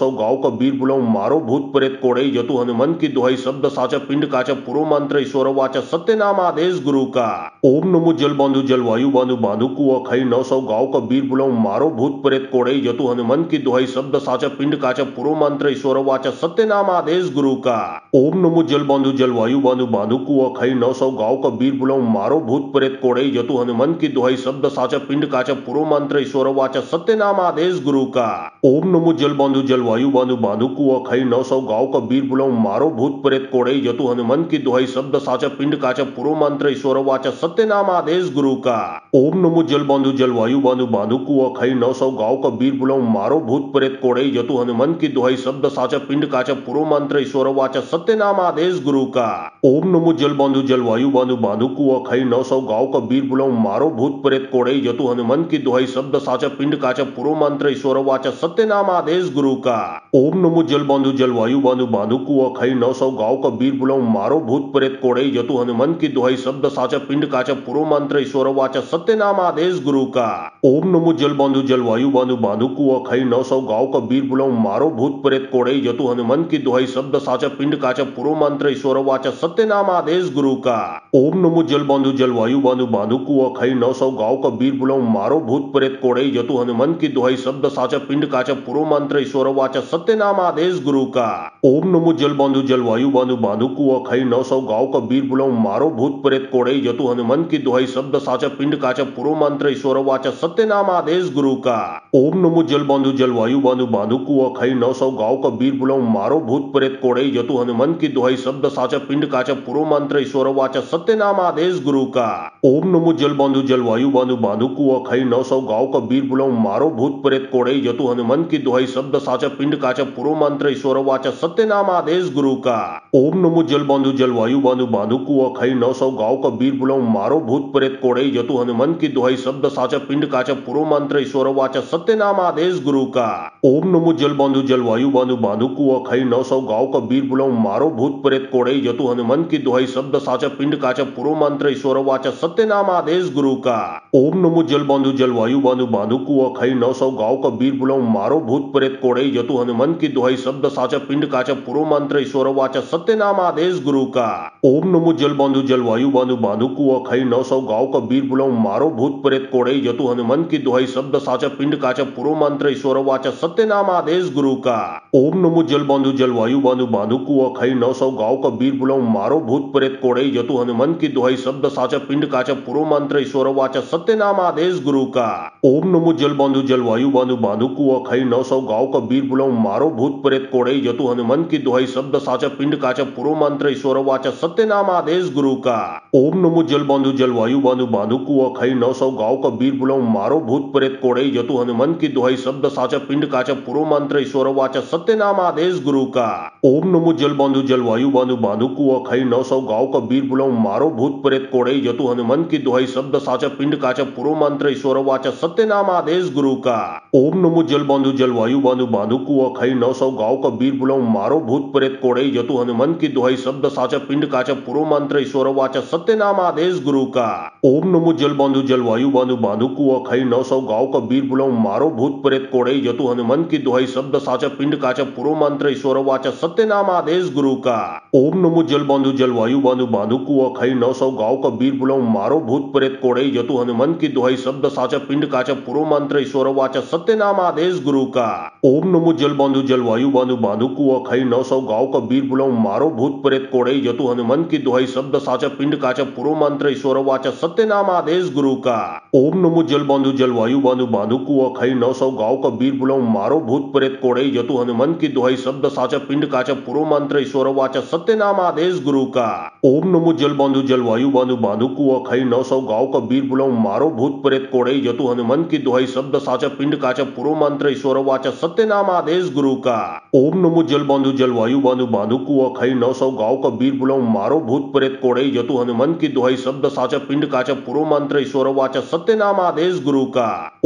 वीर बुलाऊं मारो भूत प्रेत कोड़ई जतु हनुमान की दुहाई शब्द साचा पिंड काचा पुरो मंत्र ईश्वर वाचा सत्य नाम आदेश गुरु का। ओम नमो जल बांधु जलवायु बांधु बांधु कुआ खाई 900 गांव का वीर बुलाऊं मारो भूत प्रेत कोड़ई जतु हनुमान की दुहाई शब्द साचा पिंड काचा पुरो मंत्र ईश्वर वाचा सत्य नाम आदेश गुरु का। ओम नमो जल बांधु जलवायु बांधु बांधु कुआ खाई 900 गांव का वीर बुलाऊं मारो भूत प्रेत कोड़ई जतु हनुमान की दुहाई शब्द साचा पिंड काचा पुरो मंत्र ईश्वर वाचा सत्य नाम आदेश गुरु का। ओम नमो जल बांधु जलवायु बांधु बांधु कुआ खाई 900 गांव का वीर बुलाऊं मारो भूत प्रेत कोड़ई जतु हनुमान की दुहाई शब्द साचा पिंड काचा पुरो मंत्र ईश्वर वाचा सत्य नाम आदेश गुरु का। ओम नमो जल बांधु जलवायु बांधु बांधु कुआ खाई 900 गांव का वीर बुलाऊं मारो भूत प्रेत कोड़ई जतु हनुमान की दुहाई शब्द साचा पिंड काचा पुरो मंत्र ईश्वर वाचा सत्य नाम आदेश गुरु का। ओम नमो जल बांधु जलवायु बांधु बांधु कुआ खाई 900 गांव का वीर बुलाऊं मारो भूत प्रेत कोड़ई जतु हनुमान की दुहाई शब्द साचा पिंड काचा पुरो मंत्र ईश्वर वाचा सत्य नाम आदेश गुरु का। ओम नमो जल बांधु जलवायु बांधु बांधु कुआ खाई 900 गांव का वीर बुलाऊं मारो भूत प्रेत कोड़ई जतु हनुमान की दुहाई शब्द साचा पिंड काचा पुरो मंत्र ईश्वर वाचा सत्य सत्यनाम आदेश गुरु का। ओम नमो जल बांधु जलवायु बांधु बांधु कुआ खई 900 गाँव का वीर बुलाऊ मारो भूत प्रेत कोड़ई जतु हनुमान की दुहाई शब्द साचा पिंड काचा पुरो मंत्र ईश्वर वाचा सत्यनाम आदेश गुरु का। ओम नमो जल बांधु जलवायु बांधु बांधु कुआ खई 900 गाँव का वीर बुलाऊ मारो भूत प्रेत कोड़ई जतु हनुमान की दुहाई शब्द साचा पिंड काचा पुरो मंत्र ईश्वर वाचा सत्यनाम आदेश गुरु का। ओम नमो जल बांधु जलवायु बांधु बांधु कुआ खई 900 गाँव का वीर बुलाऊ मारो भूत प्रेत कोड़ई जतु हनुमान की दुहाई शब्द साचा पिंड काचा पुरो मंत्र ईश्वर वाचा सत्यनाम आदेश गुरु का। ओम नमो जल बांधु जलवायु बांधु बांधु कुआ खई 900 गाँव का वीर बुलाऊ मारो भूत प्रेत कोड़ई जतु हनुमान की दुहाई शब्द साचा पिंड काचा पुरो मंत्र ईश्वर वाचा सत्यनाम आदेश गुरु का। ओम नमो जल बांधु जलवायु बांधु बांधु कुआ खई 900 गाँव का वीर बुलाऊ मारो भूत प्रेत कोड़ई जतु हनुमान की दुहाई शब्द साचा पिंड काचा पुरो मंत्र ईश्वर वाचा सत्यनाम आदेश गुरु का। ओम नमो जल बांधु जलवायु बांधु बांधु कुआ खई 900 गाँव का वीर बुलाऊ मारो भूत प्रेत कोड़ई जतु हनुमान की दुहाई शब्द साचा पिंड काचा पुरो मंत्र ईश्वर वाचा सत्यनाम आदेश गुरु का। ओम नमो जल बांधु जलवायु बांधु बांधु कुआ खई 900 गाँव का वीर बुलाऊ मारो भूत प्रेत कोड़ई जतु हनुमान की दुहाई शब्द साचा पिंड काचा पुरो मंत्र ईश्वर वाचा सत्यनाम आदेश गुरु का। ओम नमो जल बांधु जलवायु बांधु बांधु कुआ खई 900 गाँव का वीर बुलाऊ मारो भूत प्रेत कोड़ई जतु हनुमान की दुहाई शब्द साचा पिंड काचा पुरो मंत्र ईश्वर वाचा सत्यनाम आदेश गुरु का। ओम नमो जल बांधु जलवायु बांधु बांधु कुआ खई 900 गाँव का वीर बुलाऊ मारो भूत प्रेत कोड़ई जतु हनुमान की दुहाई शब्द साचा पिंड काचा पुरो मंत्र ईश्वर वाचा सत्यनाम आदेश गुरु का। ओम नमो जल बांधु जलवायु बांधु बांधु कुआ खई 900 गाँव का वीर बुलाऊ मारो भूत प्रेत कोड़ई जतु हनुमान की दुहाई शब्द साचा पिंड काचा पुरो मंत्र ईश्वर वाचा सत्यनाम आदेश गुरु का। ओम नमो जल बांधु जलवायु बांधु बांधु कुआ खई 900 गाँव का वीर बुलाऊ मारो भूत प्रेत कोड़ई जतु हनुमान की दुहाई शब्द साचा पिंड काचा पुरो मंत्र ईश्वर वाचा सत्यनाम आदेश गुरु का। ओम नमो जल बांधु जलवायु बांधु बांधु कुआ खई 900 गाँव का वीर बुलाऊ मारो भूत प्रेत कोड़ई जतु हनुमान की दुहाई शब्द साचा पिंड काचा पुरो मंत्र ईश्वर वाचा सत्यनाम आदेश गुरु का। ओम नमो जल बांधु जलवायु बांधु बांधु कुआ खई 900 गाँव का वीर बुलाऊ मारो भूत प्रेत कोड़ई जतु हनुमान की दुहाई शब्द साचा पिंड काचा पुरो मंत्र ईश्वर वाचा सत्यनाम आदेश गुरु का। ओम नमो जल बांधु जलवायु बांधु बांधु कुआ खई 900 गाँव का वीर बुलाऊ मारो भूत प्रेत कोड़ई जतु हनुमान की दुहाई शब्द साचा पिंड काचा पुरो मंत्र ईश्वर वाचा सत्यनाम आदेश गुरु का। ओम नमो जल बांधु जलवायु बांधु बांधु कुआ खई 900 गाँव का वीर बुलाऊ मारो भूत प्रेत कोड़ई जतु हनुमान की दुहाई शब्द साचा पिंड काचा पुरो मंत्र ईश्वर वाचा सत्यनाम आदेश गुरु का। ओम नमो जल बांधु जलवायु बांधु बांधु कुआ खई 900 गाँव का वीर बुलाऊ मारो भूत प्रेत कोड़ई जतु हनुमान की दुहाई शब्द साचा पिंड काचा पुरो मंत्र ईश्वर वाचा सत्यनाम आदेश गुरु का। ओम नमो जल बांधु जलवायु बांधु बांधु कुआ खई 900 गाँव का वीर बुलाऊ मारो भूत प्रेत कोड़ई जतु हनुमान की दुहाई शब्द साचा पिंड काचा पुरो मंत्र ईश्वर वाचा सत्यनाम आदेश गुरु का। ओम नमो जल बांधु जलवायु बांधु बांधु कुआ खई 900 गाँव का वीर बुलाऊ मारो भूत प्रेत कोड़ई जतु हनुमान की दुहाई शब्द साचा पिंड काचा पुरो मंत्र ईश्वर वाचा सत्यनाम आदेश गुरु का। ओम नमो जल बांधु जलवायु बांधु बांधु कुआ खई 900 गाँव का वीर बुलाऊ मारो भूत प्रेत कोड़ई जतु हनुमान की दुहाई शब्द साचा पिंड काचा पुरो मंत्र ईश्वर वाचा सत्यनाम आदेश गुरु का। ओम नमो जल बांधु जलवायु बांधु बांधु कुआ खई 900 गाँव का वीर बुलाऊ मारो भूत प्रेत कोड़ई जतु हनुमान की दुहाई शब्द साचा पिंड काचा पुरो मंत्र ईश्वर वाचा सत्यनाम आदेश गुरु का।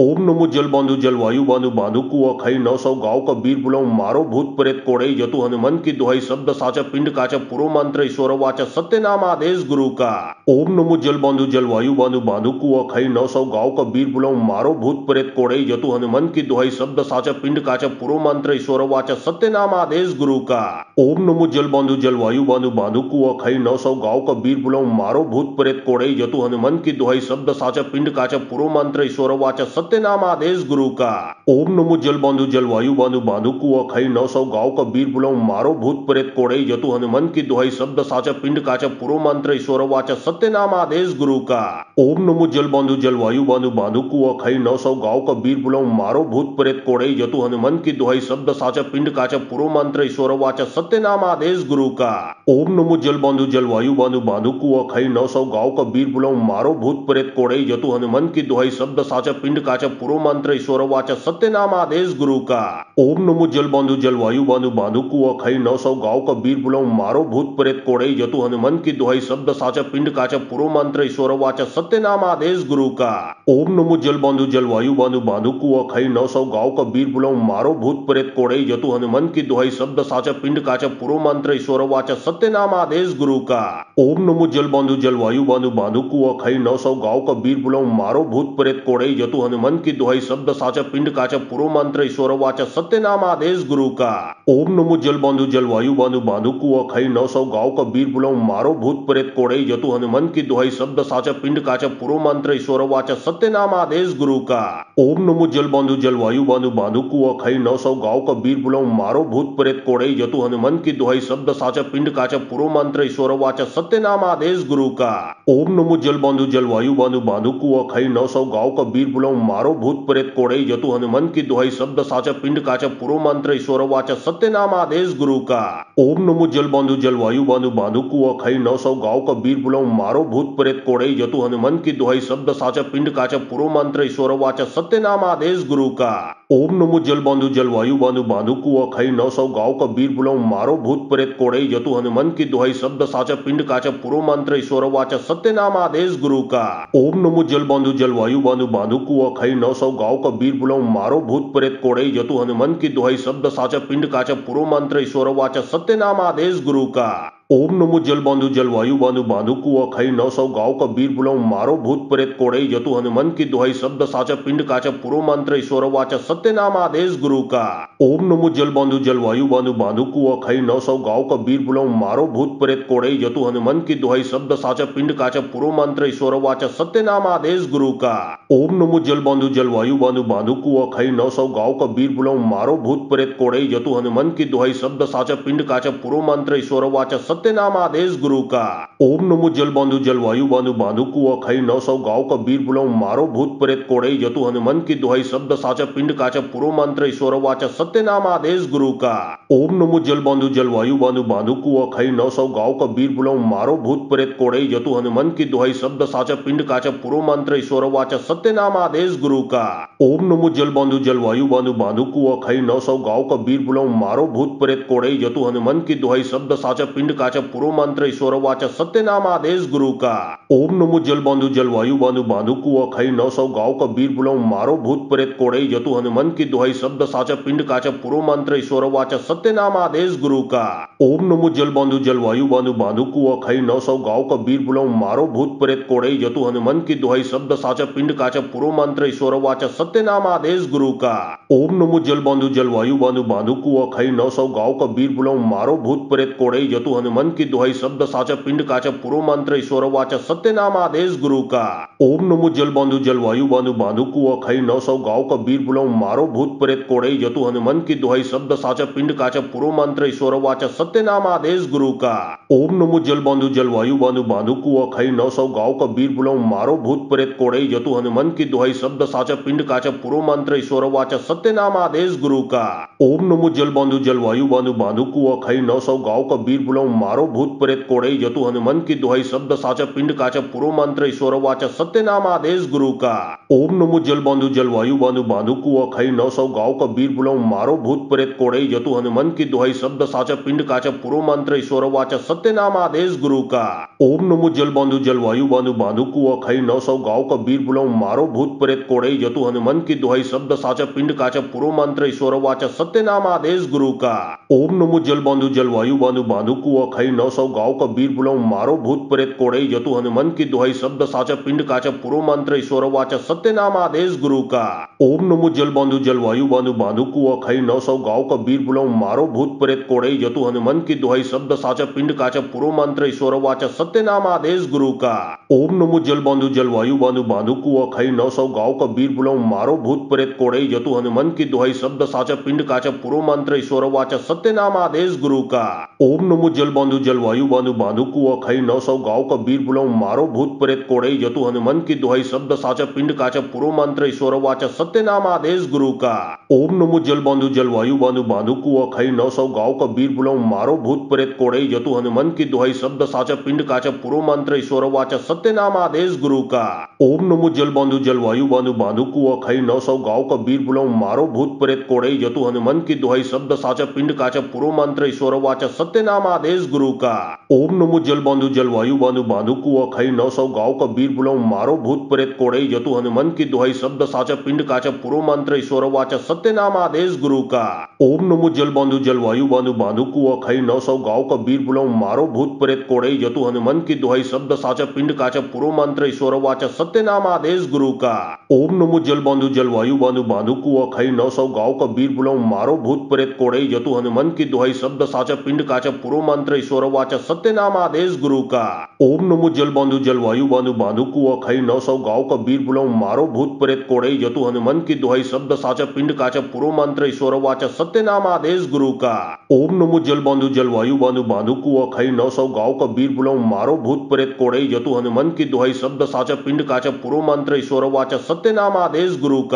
ओम नमो जल बांधु जलवायु बांधु बांधु कुआ खई 900 गाँव का वीर बुलाऊ मारो भूत प्रेत कोड़ई जतु हनुमान की दुहाई शब्द साचा पिंड काचा पुरो मंत्र ईश्वर वाचा सत्यनाम आदेश गुरु का। ओम नमो जल बांधु जलवायु बांधु बांधु कुआ खई 900 गाँव का वीर बुलाऊ मारो भूत प्रेत कोड़ई जतु हनुमान की दुहाई शब्द साचा पिंड काचा पुरो मंत्र ईश्वर वाचा सत्यनाम आदेश गुरु का। ओम नमो जल बांधु जलवायु बांधु बांधु कुआ खई 900 गाँव का वीर बुलाऊ मारो भूत प्रेत कोड़ई जतु हनुमान की दुहाई शब्द साचा पिंड काचा पुरो मंत्र ईश्वर वाचा सत्यनाम आदेश गुरु का। ओम नमो जल बांधु जलवायु बांधु बांधु कुआ खई 900 गाँव का वीर बुलाऊ मारो भूत प्रेत कोड़ई जतु हनुमान की दुहाई शब्द साचा पिंड काचा पुरो मंत्र ईश्वर वाचा सत्यनाम आदेश गुरु का। ओम नमो जल बांधु जलवायु बांधु बांधु कुआ खई 900 गाँव का वीर बुलाऊ मारो भूत प्रेत कोड़ई जतु हनुमान की दुहाई शब्द साचा पिंड काचा पुरो मंत्र ईश्वर वाचा सत्यनाम आदेश गुरु का। ओम नमो जल बांधु जलवायु बांधु बांधु कुआ खई 900 गाँव का वीर बुलाऊ मारो भूत प्रेत कोड़ई जतु हनुमान की दुहाई शब्द साचा पिंड काचा पुरो मंत्र ईश्वर वाचा सत्यनाम आदेश गुरु का। ओम नमो जल बांधु जलवायु बांधु बांधु कुआ खई 900 गाँव का वीर बुलाऊ मारो भूत प्रेत कोड़ई जतु हनुमान की दुहाई शब्द साचा पिंड काचा च पूर्व मंत्र ईश्वर वाच सत्यनाम आदेश गुरु का। ओम नमो जल बांधु जलवायु बांधु बांधु कुआ खाई 900 गांव का वीर बुलाऊ मारो भूत प्रेत कोड़े जतु हनुमान की दुहाई शब्द साचा पिंड काचा पूर्व मंत्र ईश्वर वाच सत्यनाम आदेश गुरु का। ओम नमो जल बांधु जलवायु बांधु बांधु कुआ खाई 900 गांव का वीर बुलाऊ मारो भूत प्रेत कोड़े जतु हनुमान की दुहाई शब्द साचा पिंड काचा पूर्व मंत्र ईश्वर वाच सत्यनाम आदेश गुरु का। ओम नमो जल बांधु जलवायु बांधु बांधु कुआ खाई 900 गांव का वीर बुलाऊ मारो भूत प्रेत कोड़े जतु हनुमान की दुहाई शब्द साचा पिंड काचा पूर्व मंत्र ईश्वर वाच सत्यनाम आदेश गुरु का। ओम नमो जल बांधु जलवायु बांधु बांधु कुआ खाई 900 गांव का वीर बुलाऊ मारो भूत प्रेत कोड़े जतु हनुमान की दुहाई शब्द साचा पिंड काचा पूर्व मंत्र ईश्वर वाच सत्यनाम आदेश गुरु का। ओम नमो जल बांधु जलवायु बांधु बांधु कुआ खाई 900 गांव का वीर बुलाऊ मारो भूत प्रेत कोड़े जतु हनुमान की दुहाई शब्द साचा पिंड काचा पूर्व मंत्र ईश्वर वाच सत्यनाम आदेश गुरु का। ओम नमो जल बांधु जलवायु बांधु बांधु कुआ खाई 900 गांव का वीर बुलाऊ मारो भूत प्रेत कोड़े जतु हनुमान की दुहाई शब्द साचा पिंड काचा पूर्व मंत्र ईश्वर वाच सत्यनाम आदेश गुरु का। ओम नमो जल बांधु जलवायु बांधु बांधु कुआ खाई 900 गांव का वीर बुलाऊ मारो भूत प्रेत कोड़े जतु हनुमान की दुहाई शब्द साचा पिंड काचा पूर्व मंत्र ईश्वर वाच सत्यनाम आदेश गुरु का। ओम नमो जल बांधु जलवायु बांधु बांधु कुआ खाई 900 गांव का वीर बुलाऊ मारो भूत प्रेत कोड़े जतु हनुमान की दुहाई शब्द साचा पिंड काचा पूर्व मंत्र ईश्वर वाच सत्यनाम आदेश गुरु का। ओम नमो जल बांधु जलवायु बांधु बांधु कुआ खाई 900 गांव का वीर बुलाऊ मारो भूत प्रेत कोड़े जतु हनुमान की दुहाई शब्द साचा पिंड काचा पूर्व मंत्र ईश्वर वाच सत्यनाम आदेश गुरु का। ओम नमो जल बांधु जलवायु बांधु बांधु कुआ खाई 900 गांव का वीर बुलाऊ मारो भूत प्रेत कोड़े जतु हनुमान की दुहाई शब्द साचा पिंड काचा पूर्व मंत्र ईश्वर वाच सत्यनाम आदेश गुरु का। ओम नमो जल बांधु जलवायु बांधु बांधु कुआ खाई 900 गांव का वीर बुलाऊ मारो भूत प्रेत कोड़े जतु हनुमान की दुहाई शब्द साचा पिंड काचा पूर्व मंत्र ईश्वर वाच सत्यनाम आदेश गुरु का। ओम नमो जल बांधु जलवायु बांधु बांधु कुआ खाई 900 गांव का वीर बुलाऊ मारो भूत प्रेत कोड़े जतु हनुमान की दुहाई शब्द साचा पिंड काचा पूर्व मंत्र ईश्वर वाच सत्यनाम आदेश गुरु का। ओम नमो जल बांधु जलवायु बांधु बांधु कुआ खाई 900 गांव का वीर बुलाऊ मारो भूत प्रेत कोड़े जतु हनुमान की दुहाई शब्द साचा पिंड काचा पूर्व मंत्र ईश्वर वाच सत्यनाम आदेश गुरु का। ओम नमो जल बांधु जलवायु बांधु बांधु कुआ खाई 900 गांव का वीर बुलाऊ मारो भूत प्रेत कोड़े जतु हनुमान की दुहाई शब्द साचा पिंड काचा पूर्व मंत्र ईश्वर वाच सत्यनाम आदेश गुरु का। ओम नमो जल बांधु जलवायु बांधु बांधु कुआ खाई 900 गांव का वीर बुलाऊ मारो भूत प्रेत कोड़े जतु हनुमान की दुहाई शब्द साचा पिंड काचा पूर्व मंत्र ईश्वर वाच सत्यनाम आदेश गुरु का। ओम नमो जल बांधु जलवायु बांधु बांधु कुआ खाई 900 गांव का वीर बुलाऊ मारो भूत प्रेत कोड़े जतु हनुमान की दुहाई शब्द साचा पिंड काचा पूर्व मंत्र ईश्वर वाच सत्यनाम आदेश गुरु का। ओम नमो जल बांधु जलवायु बांधु बांधु कुआ खाई 900 गांव का वीर बुलाऊ मारो भूत प्रेत कोड़े जतु हनुमान की दुहाई शब्द साचा पिंड काचा पूर्व मंत्र ईश्वर वाच सत्यनाम आदेश गुरु का। ओम नमो जल बांधु जलवायु बांधु बांधु कुआ खाई 900 गांव का वीर बुलाऊ मारो भूत प्रेत कोड़े जतु हनुमान की दुहाई शब्द साचा पिंड काचा पूर्व मंत्र ईश्वर वाच सत्यनाम आदेश गुरु का। ओम नमो जल बांधु जलवायु बांधु बांधु कुआ खाई 900 गांव का वीर बुलाऊ मारो भूत प्रेत कोड़े जतु हनुमान की दुहाई शब्द साचा पिंड काचा पूर्व मंत्र ईश्वर वाच सत्यनाम आदेश गुरु का। ओम नमो जल बांधु जलवायु बांधु बांधु कुआ खाई 900 गांव का वीर बुलाऊ मारो भूत प्रेत कोड़े जतु हनुमान की दुहाई शब्द साचा पिंड काचा पूर्व मंत्र ईश्वर वाच सत्यनाम आदेश गुरु का। ओम नमो जल बांधु जलवायु बांधु बांधु कुआ खाई 900 गांव का वीर बुलाऊ मारो भूत प्रेत कोड़े जतु हनुमान की दुहाई शब्द साचा पिंड काचा पूर्व मंत्र ईश्वर वाच सत्यनाम आदेश गुरु का। ओम नमो जल बांधु जलवायु बांधु बांधु कुआ खाई 900 गांव का वीर बुलाऊ मारो भूत प्रेत कोड़े जतु हनुमान की दुहाई शब्द साचा पिंड काचा पूर्व मंत्र ईश्वर वाच सत्यनाम आदेश गुरु का। ओम नमो जल बांधु जलवायु बांधु बांधु कुआ खाई 900 गांव का वीर बुलाऊ मारो भूत प्रेत कोड़े जतु हनुमान की दुहाई शब्द साचा पिंड काचा पूर्व मंत्र ईश्वर वाच सत्यनाम आदेश गुरु का। ओम नमो जल बांधु जलवायु बांधु बांधु कुआ खाई 900 गांव का वीर बुलाऊ मारो भूत प्रेत कोड़े जतु हनुमान की दुहाई शब्द साचा पिंड काचा पूर्व मंत्र ईश्वर वाच सत्यनाम आदेश गुरु का। ओम नमो जल बांधु जलवायु बांधु बांधु कुआ खाई 900 गांव का वीर बुलाऊ मारो भूत प्रेत कोड़े जतु हनुमान की दुहाई शब्द साचा पिंड काचा पूर्व मंत्र ईश्वर वाच सत्यनाम आदेश गुरु का। ओम नमो जल बांधु जलवायु बांधु बांधु कुआ खाई 900 गांव का वीर बुलाऊ मारो भूत प्रेत कोड़े जतु हनुमान की दुहाई शब्द साचा पिंड काचा पूर्व मंत्र ईश्वर वाच सत्यनाम आदेश गुरु का। ओम नमो जल बांधु जलवायु बांधु बांधु कुआ खाई 900 गांव का वीर बुलाऊ मारो भूत प्रेत कोड़े जतु हनुमान की दुहाई शब्द साचा पिंड काचा पूर्व मंत्र ईश्वर वाच सत्यनाम आदेश गुरु का। ओम नमो जल बांधो जलवायु बांधो बांधो कुआ खाई 900 गांव का वीर बुलाऊं मारो भूत प्रेत कोड़ई जतु हनुमान की दुहाई शब्द साचा पिंड काचा पुरो मंत्र ईश्वर वाचा सत्य नाम आदेश गुरु का। ओम नमो जल बांधो जलवायु बांधो बांधो कुआ खाई 900 गांव का वीर बुलाऊं मारो भूत प्रेत कोड़ई जतु हनुमान की दुहाई शब्द साचा पिंड काचा पुरो मंत्र ईश्वर वाचा सत्य नाम आदेश गुरु का। ओम नमो जल बांधो जलवायु बांधो बांधो कुआ खाई 900 गांव का वीर बुलाऊं मारो भूत प्रेत कोड़ई जतु हनुमान की दुहाई शब्द साचा पिंड काचा पुरो मंत्र ईश्वर वाचा सत्य नाम आदेश गुरु का। ओम नमो जल बांधो जलवायु बांधो बांधो कुआ खाई 900 गांव का वीर बुलाऊं मारो भूत प्रेत कोड़ई जतु हनुमान की दुहाई शब्द साचा पिंड काचा पुरो मंत्र ईश्वर वाचा सत्य नाम आदेश गुरु का। ओम नमो जल बांधो जलवायु बांधो बांधो कुआ खाई 900 गांव का वीर बुलाऊं मारो भूत प्रेत कोड़ई जतु हनुमान की दुहाई शब्द साचा पिंड काचा पुरो मंत्र ईश्वर वाचा सत्य नाम आदेश गुरु का। ओम नमो जल बांधो जलवायु बांधो बांधो कुआ खाई 900 गांव का वीर बुलाऊं मारो भूत प्रेत कोड़ई जतु हनुमान की दुहाई शब्द साचा पिंड काचा पुरो मंत्र ईश्वर वाचा सत्य नाम आदेश गुरु का।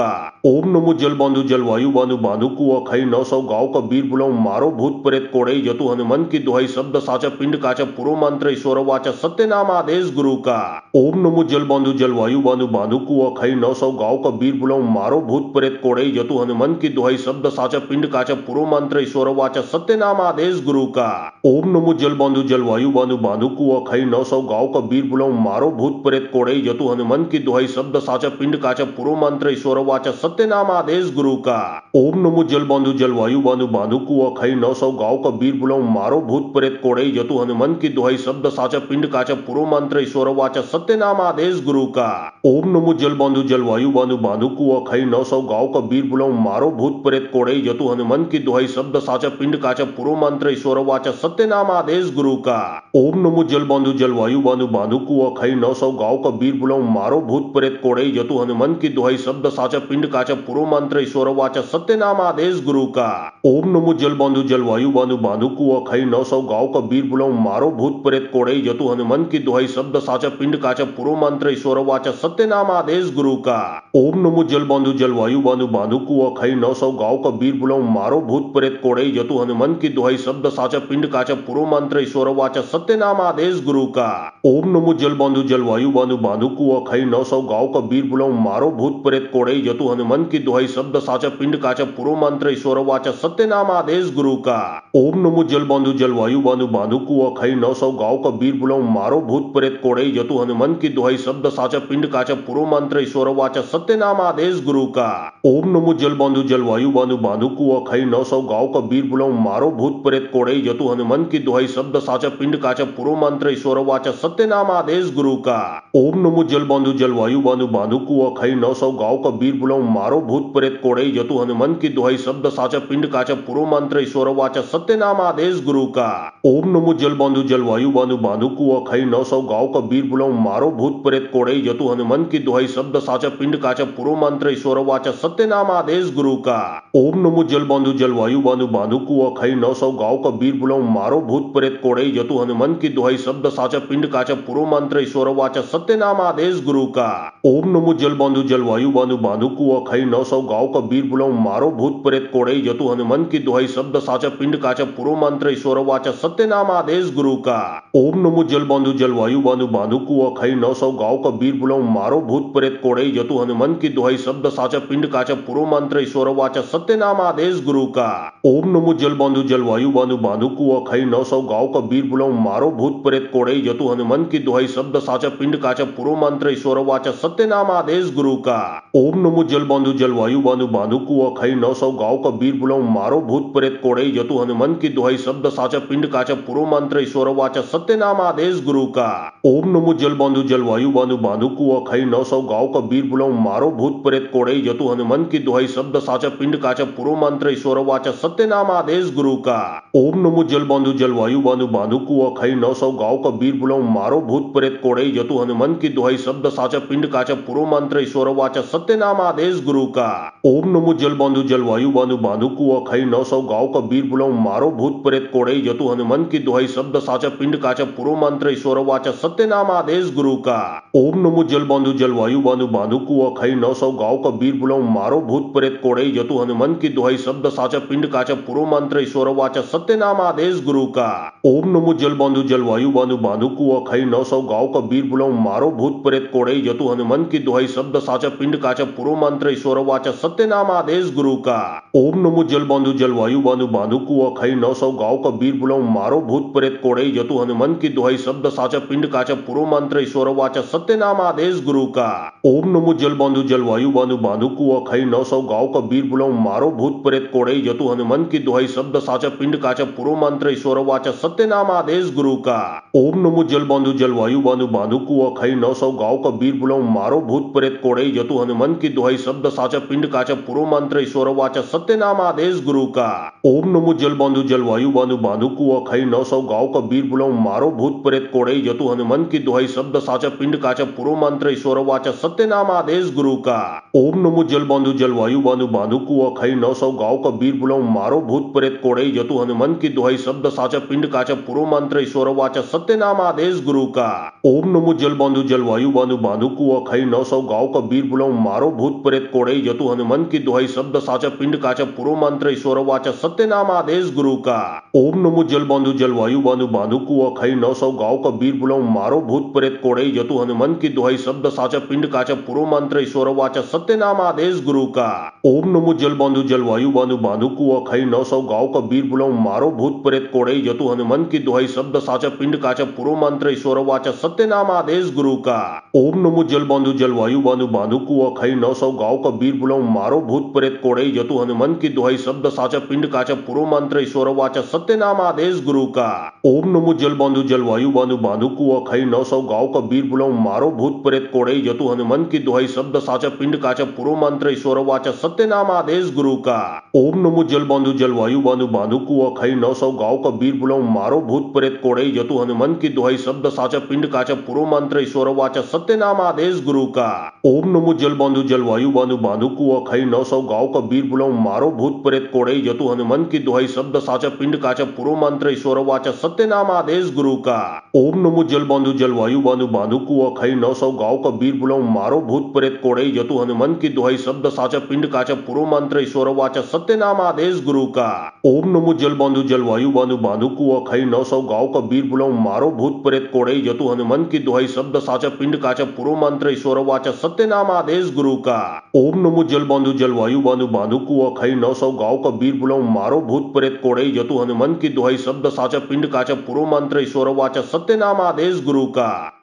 ओम नमो जल बांधो जलवायु बांधो बांधो कुआ खाई 900 गांव का वीर बुलाऊं मारो भूत प्रेत कोड़ई जतु हनुमान की दुहाई शब्द साचा पिंड काचा पुरो मंत्र ईश्वर वाचा सत्य नाम आदेश गुरु का। ओम नमो जल बांधो जलवायु बांधो बांधो कुआ खाई 900 गांव का वीर बुलाऊं मारो भूत प्रेत कोड़ई जतु हनुमान की दुहाई शब्द साचा पिंड काचा पुरो मंत्र ईश्वर वाचा सत्य नाम आदेश गुरु का। ओम नमो जल बांधो जलवायु बांधो बांधो कुआ खाई 900 गांव का वीर बुलाऊं मारो भूत प्रेत कोड़ई जतु हनुमान की दुहाई शब्द साचा पिंड काचा पुरो मंत्र ईश्वर वाचा सत्य नाम आदेश गुरु का। ओम नमो जल बांधो जलवायु बांधो बांधो कुआ खाई 900 गांव का वीर बुलाऊं मारो भूत प्रेत कोड़ई जतु हनुमान की दुहाई शब्द साचा पिंड काचा पुरो मंत्र ईश्वर वाचा सत्य नाम आदेश गुरु का। ओम नमो जल बांधो जलवायु बांधो बांधो कुआ खाई 900 गांव का वीर बुलाऊं मारो भूत प्रेत कोड़ई जतु हनुमान की दुहाई शब्द साचा पिंड काचा पुरो मंत्र ईश्वर वाचा सत्य नाम आदेश गुरु का। ओम नमो जल बांधो जलवायु बांधो बांधो कुआ खाई 900 गांव का वीर बुलाऊं मारो भूत प्रेत कोड़ई जतु हनुमान की दुहाई शब्द साचा पिंड काचा पुरो मंत्र ईश्वर वाचा सत्य नाम आदेश गुरु का। ओम नमो जल बांधो जलवायु बांधो बांधो कुआ खाई 900 गांव का वीर बुलाऊं मारो भूत प्रेत कोड़ई जतु हनुमान की दुहाई शब्द साचा पिंड काचा पुरो मंत्र ईश्वर वाचा सत्य नाम आदेश गुरु का। ओम नमो जल बांधो जलवायु बांधो बांधो कुआ खाई 900 गांव का वीर बुलाऊं मारो भूत प्रेत कोड़ई जतु हनुमान की दुहाई शब्द साचा पिंड काचा पुरो मंत्र ईश्वर वाचा सत्य नाम आदेश गुरु का। ओम नमो जल बांधो जलवायु बांधो बांधो कुआ खाई 900 गांव का वीर बुलाऊं मारो भूत प्रेत कोड़ई जतु हनुमान की दुहाई शब्द साचा पिंड काचा पुरो मंत्र ईश्वर वाचा सत्य नाम आदेश गुरु का। ओम नमो जल बांधो जलवायु बांधो बांधो कुआ खाई 900 गांव का वीर बुलाऊं मारो भूत प्रेत कोड़ई जतु हनुमान की दुहाई शब्द साचा पिंड काचा पुरो मंत्र ईश्वर वाचा सत्य नाम आदेश गुरु का। ओम नमो जल बांधो जलवायु बांधो बांधो कुआ खाई 900 गांव का वीर बुलाऊं मारो भूत प्रेत कोड़ई जतु हनुमान की दुहाई शब्द साचा पिंड काचा पुरो मंत्र ईश्वर वाचा सत्य नाम आदेश गुरु का। ओम नमो जल बांधो जलवायु बांधो बांधो कुआ खाई 900 गांव का वीर बुलाऊं मारो भूत प्रेत कोड़ई जतु हनुमान की दुहाई शब्द साचा पिंड काचा पुरो मंत्र ईश्वर वाचा सत्य नाम आदेश गुरु का। ओम नमो जल बांधो जलवायु बांधो बांधो कुआ खाई 900 गांव का वीर बुलाऊं मारो भूत प्रेत कोड़ई जतु हनुमान की दुहाई शब्द साचा पिंड काचा पुरो मंत्र ईश्वर वाचा सत्य नाम आदेश गुरु का। ओम नमो जल बांधो जलवायु बांधो बांधो कुआ खाई 900 गांव का वीर बुलाऊं मारो भूत प्रेत कोड़ई जतु हनुमान की दुहाई शब्द साचा पिंड काचा पुरो मंत्र ईश्वर वाचा सत्य नाम आदेश गुरु का। ओम नमो जल बांधो जलवायु बांधो बांधो कुआ खाई 900 गांव का वीर बुलाऊं मारो भूत प्रेत कोड़ई जतु हनुमान की दुहाई शब्द साचा पिंड काचा पुरो मंत्र ईश्वर वाचा सत्य नाम आदेश गुरु का। ओम नमो जल बांधो जलवायु बांधो बांधो कुआ खाई 900 गांव का वीर बुलाऊं मारो भूत प्रेत कोड़ई जतु हनुमान की दुहाई शब्द साचा पिंड काचा पुरो मंत्र ईश्वर वाचा सत्य नाम आदेश गुरु का। ओम नमो जल बांधो जलवायु बांधो बांधो कुआ खाई 900 गांव का वीर बुलाऊं मारो भूत प्रेत कोड़ई जतु हनुमान की दुहाई शब्द साचा पिंड काचा पुरो मंत्र ईश्वर वाचा सत्य नाम आदेश गुरु का। ओम नमो जल बांधो जलवायु बांधो बांधो कुआ खाई 900 गांव का वीर बुलाऊं मारो भूत प्रेत कोड़ई जतु हनुमान की दुहाई शब्द साचा पिंड काचा पुरो मंत्र ईश्वर वाचा सत्य नाम आदेश गुरु का। ओम नमो जल बांधो जलवायु बांधो बांधो कुआ खाई 900 गांव का वीर बुलाऊं मारो भूत प्रेत कोड़ई जतु हनुमान की दुहाई शब्द साचा पिंड काचा पुरो मंत्र ईश्वर वाचा सत्य नाम आदेश गुरु का। ओम नमो जल बांधो जलवायु बांधो बांधो कुआ खाई 900 गांव का वीर बुलाऊं मारो भूत प्रेत कोड़ई जतु हनुमान की दुहाई शब्द साचा पिंड काचा पुरो मंत्र ईश्वर वाचा सत्य नाम आदेश गुरु का। ओम नमो जल बांधो जलवायु बांधो बांधो कुआ खाई 900 गांव का वीर बुलाऊं मारो भूत प्रेत कोड़ई जतु हनुमान की दुहाई शब्द साचा पिंड काचा पुरो मंत्र ईश्वर वाचा सत्य नाम आदेश गुरु का। ओम नमो जल बांधो जलवायु बांधो बांधो कुआ खाई 900 गांव का वीर बुलाऊं मारो भूत प्रेत कोड़ई जतु हनुमान की दुहाई शब्द साचा पिंड काचा पुरो मंत्र ईश्वर वाचा सत्य सत्यनाम आदेश गुरु का। ओम नमो जल बांधु जलवायु बांधु बांधु कुआ खाई 900 गांव का वीर बुलाऊं मारो भूत प्रेत कोड़े जतु हनुमान की दुहाई शब्द साचा पिंड काचा पुरो मंत्र ईश्वर वाचा सत्यनाम आदेश गुरु का। ओम नमो जल बांधु जलवायु बांधु बांधु कुआ खाई 900 गांव का वीर बुलाऊं मारो भूत प्रेत कोड़े जतु हनुमान की दुहाई शब्द साचा पिंड काचा पुरो मंत्र ईश्वर वाचा सत्यनाम आदेश गुरु का। ओम नमो जल बांधु जलवायु बांधु बांधु कुआ खाई 900 गांव का वीर बुलाऊं मारो भूत प्रेत कोड़े जतु हनुमान की दुहाई शब्द साचा पिंड काचा पुरो मंत्र ईश्वर वाचा सत्यनाम आदेश गुरु का। ओम नमो जल बांधु जलवायु बांधु बांधु कुआ खाई 900 गांव का वीर बुलाऊं मारो भूत प्रेत कोड़े जतु हनुमान की दुहाई शब्द साचा पिंड काचा पुरो मंत्र ईश्वर वाचा सत्यनाम आदेश गुरु का। ओम नमो जल बांधु जलवायु बांधु बांधु कुआ खाई 900 गांव का वीर बुलाऊं मारो भूत प्रेत कोड़े जतु हनुमान की दुहाई शब्द साचा पिंड काचा पुरो मंत्र ईश्वर वाचा सत्यनाम आदेश गुरु का। ओम नमो जल बांधु जलवायु बांधु बांधु कुआ खाई 900 गांव का वीर बुलाऊं मारो भूत प्रेत कोड़े जतु हनुमान की दुहाई शब्द साचा पिंड काचा पुरो मंत्र ईश्वर वाचा सत्यनाम आदेश गुरु का। ओम नमो जल बांधु जलवायु बांधु बांधु कुआ खाई 900 गांव का वीर बुलाऊं मारो भूत प्रेत कोड़े जतु हनुमान की दुहाई शब्द साचा पिंड काचा पुरो मंत्र ईश्वर वाचा सत्यनाम आदेश गुरु का। ओम नमो जल बांधु जलवायु बांधु बांधु कुआ खाई 900 गांव का वीर बुलाऊं मारो भूत प्रेत कोड़े जतु हनुमान की दुहाई शब्द साचा पिंड काचा पुरो मंत्र ईश्वर वाचा सत्यनाम आदेश गुरु का। ओम नमो जल बांधु जलवायु बांधु बांधु कुआ खाई 900 गांव का वीर बुलाऊं मारो भूत प्रेत कोड़े जतु हनुमान की दुहाई शब्द साचा पिंड काचा पुरो मंत्र ईश्वर वाचा सत्यनाम आदेश गुरु का। ओम नमो जल बांधु जलवायु बांधु बांधु कुआ खाई 900 गांव का वीर बुलाऊं मारो भूत प्रेत कोड़े जतु हनुमान की दुहाई शब्द साचा पिंड काचा पुरो मंत्र ईश्वर वाचा सत्यनाम आदेश गुरु का। ओम नमो जल बांधु जलवायु बांधु बांधु कुआ खाई 900 गांव का वीर बुलाऊं मारो भूत प्रेत कोड़े जतु हनुमान की दुहाई शब्द साचा पिंड काचा पुरो मंत्र ईश्वर वाचा सत्यनाम आदेश गुरु का। ओम नमो जल बांधु जलवायु बांधु बांधु कुआ खाई 900 गांव का वीर बुलाऊं मारो भूत प्रेत कोड़े जतु हनुमान की दुहाई शब्द साचा पिंड काचा पुरो मंत्र ईश्वर वाचा सत्यनाम आदेश गुरु का। ओम नमो जल बांधु जलवायु बांधु बांधु कुआ खाई 900 गांव का वीर बुलाऊं मारो भूत प्रेत कोड़े जतु हनुमान की दुहाई शब्द साचा पिंड काचा पुरो मंत्र ईश्वर वाचा सत्यनाम आदेश गुरु का। ओम नमो जल बांधु जलवायु बांधु बांधु कुआ खाई 900 गांव का वीर बुलाऊं मारो भूत प्रेत कोड़े जतु हनुमान की दुहाई शब्द साचा पिंड काचा पुरो मंत्र ईश्वर वाचा सत्यनाम आदेश गुरु का। ओम नमो जल बांधु जलवायु बांधु बांधु कुआ खाई 900 गांव का वीर बुलाऊं मारो भूत प्रेत कोड़े जतु हनुमान की दुहाई शब्द साचा पिंड काचा पुरो मंत्र ईश्वर वाचा सत्यनाम आदेश गुरु का। ओम नमो जल बांधु जलवायु बांधु बांधु कुआ खाई 900 गांव का वीर बुलाऊं मारो भूत प्रेत कोड़े जतु हनुमान की दुहाई शब्द साचा पिंड काचा पुरो मंत्र ईश्वर वाचा सत्यनाम आदेश गुरु का।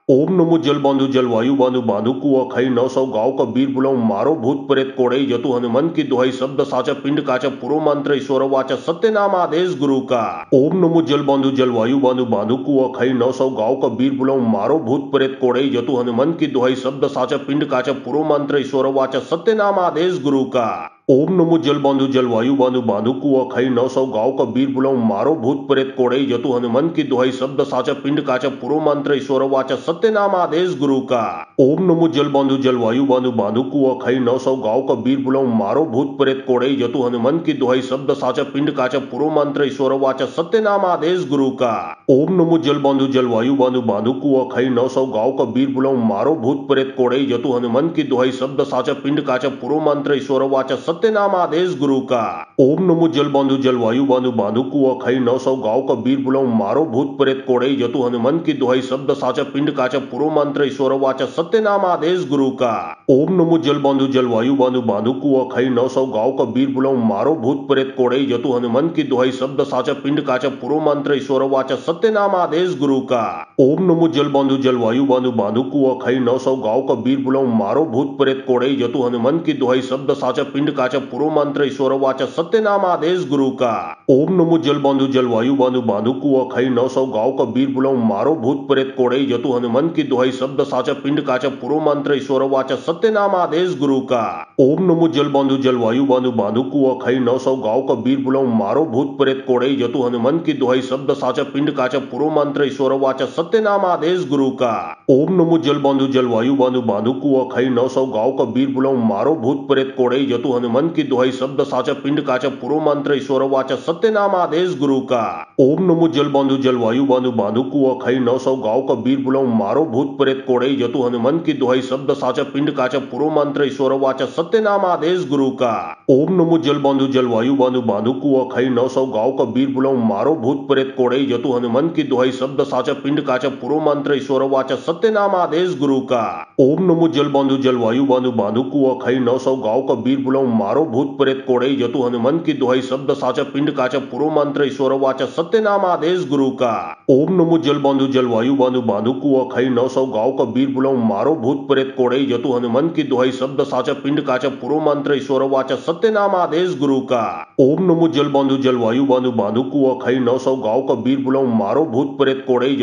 ओम नमो जल बांधु जलवायु बांधु बांधु कुआ खाई 900 गांव का वीर बुलाऊं मारो भूत प्रेत कोड़े जतु हनुमान की दुहाई शब्द साचा पिंड काचा पुरो मंत्र ईश्वर वाचा सत्यनाम आदेश गुरु का। ओम नमो जल बांधु जलवायु बांधु बांधु कुआ खाई 900 गांव का वीर बुलाऊं मारो भूत प्रेत कोड़े जतु हनुमान की दुहाई शब्द साचा पिंड काचा पुरो मंत्र ईश्वर वाचा सत्यनाम आदेश गुरु का। ओम नमो जल बांधु जलवायु बांधु बांधु कुआ खाई 900 गांव का वीर बुलाऊं मारो भूत प्रेत कोड़े जतु हनुमान की दुहाई शब्द साचा पिंड काचा पुरो मंत्र ईश्वर वाचा सत्यनाम आदेश गुरु का। ओम नमो जल बांधु जलवायु बांधु बांधु कुआ खाई 900 गांव का वीर बुलाऊं मारो भूत प्रेत कोड़े जतु हनुमान की दुहाई शब्द साचा पिंड काचा पुरो मंत्र ईश्वर वाचा सत्यनाम आदेश गुरु का। ओम नमो जल बांधु जलवायु बांधु बांधु कुआ खाई 900 गांव का वीर बुलाऊं मारो भूत प्रेत कोड़े जतु हनुमान की दुहाई शब्द साचा पिंड काचा पुरो मंत्र ईश्वर वाचा सत्यनाम आदेश गुरु का। ओम नमो जल बांधु जलवायु बांधु बांधु कुआ खाई 900 गांव का वीर बुलाऊं मारो भूत प्रेत कोड़े जतु हनुमान की दुहाई शब्द साचा पिंड काचा पुरो मंत्र ईश्वर वाचा सत्यनाम आदेश गुरु का। ओम नमो जल बांधु जलवायु बांधु बांधु कुआ खाई 900 गांव का वीर बुलाऊं मारो भूत प्रेत कोड़े जतु हनुमान की दुहाई शब्द साचा पिंड काचा पुरो मंत्र ईश्वर वाचा सत्यनाम आदेश गुरु का। ओम नमो जल बांधु जलवायु बांधु बांधु कुआ खाई 900 गांव का वीर बुलाऊं मारो भूत प्रेत कोड़े जतु हनुमान की दुहाई शब्द साचा पिंड काचा पुरो मंत्र ईश्वर वाचा सत्यनाम आदेश गुरु का। ओम नमो जल बांधु जलवायु बांधु बांधु कुआ खाई 900 गांव का वीर बुलाऊं मारो भूत प्रेत कोड़े जतु हनुमान की दुहाई शब्द साचा पिंड काचा पुरो मंत्र ईश्वर वाचा सत्यनाम आदेश गुरु का। ओम नमो जल बांधु जलवायु बांधु बांधु कुआ खाई 900 गांव का वीर बुलाऊं मारो भूत प्रेत कोड़े जतु हनुमान की दुहाई शब्द साचा पिंड काचा पुरो मंत्र ईश्वर वाचा सत्यनाम आदेश गुरु का। ओम नमो जल बांधो जलवायु बांधो बांधो कुआ खाई 900 गांव का वीर बुलाओ मारो भूत प्रेत कोड़ई जतु हनुमान की दुहाई शब्द साचा पिंड काचा पुरो मंत्र ईश्वर वाचा सत्य नाम आदेश गुरु का। ओम नमो जल बांधो जलवायु बांधो बांधो कुआ खाई 900 गांव का वीर बुलाओ मारो भूत प्रेत कोड़ई जतु हनुमान की दुहाई शब्द साचा पिंड काचा पुरो मंत्र ईश्वर वाचा सत्य नाम आदेश गुरु का। ओम नमो जल बांधो जलवायु बांधो बांधो कुआ खाई 900 गांव का वीर बुलाओ मारो भूत प्रेत कोड़ई जतु हनुमान की दुहाई शब्द साचा पिंड काचा पुरो मंत्र ईश्वर वाचा सत्य नाम आदेश गुरु का। ओम नमो जल बांधो जलवायु बांधो बांधो कुआ खाई 900 गांव का वीर बुलाओ मारो भूत प्रेत कोड़ई जतु हनुमान की दुहाई शब्द साचा पिंड काचा पुरो मंत्र ईश्वर वाचा सत्य नाम आदेश गुरु का। ओम नमो जल बांधो जलवायु बांधो बांधो कुआ खाई 900 गांव का वीर बुलाओ मारो भूत प्रेत कोड़ई जतु हनुमान की दुहाई शब्द साचा पिंड काचा पुरो मंत्र ईश्वर वाचा सत्य नाम आदेश गुरु का। ओम नमो जल बांधो जलवायु बांधो बांधो कुआ खाई 900 गांव का वीर बुलाओ मारो भूत प्रेत कोड़ई जतु हनुमान की दुहाई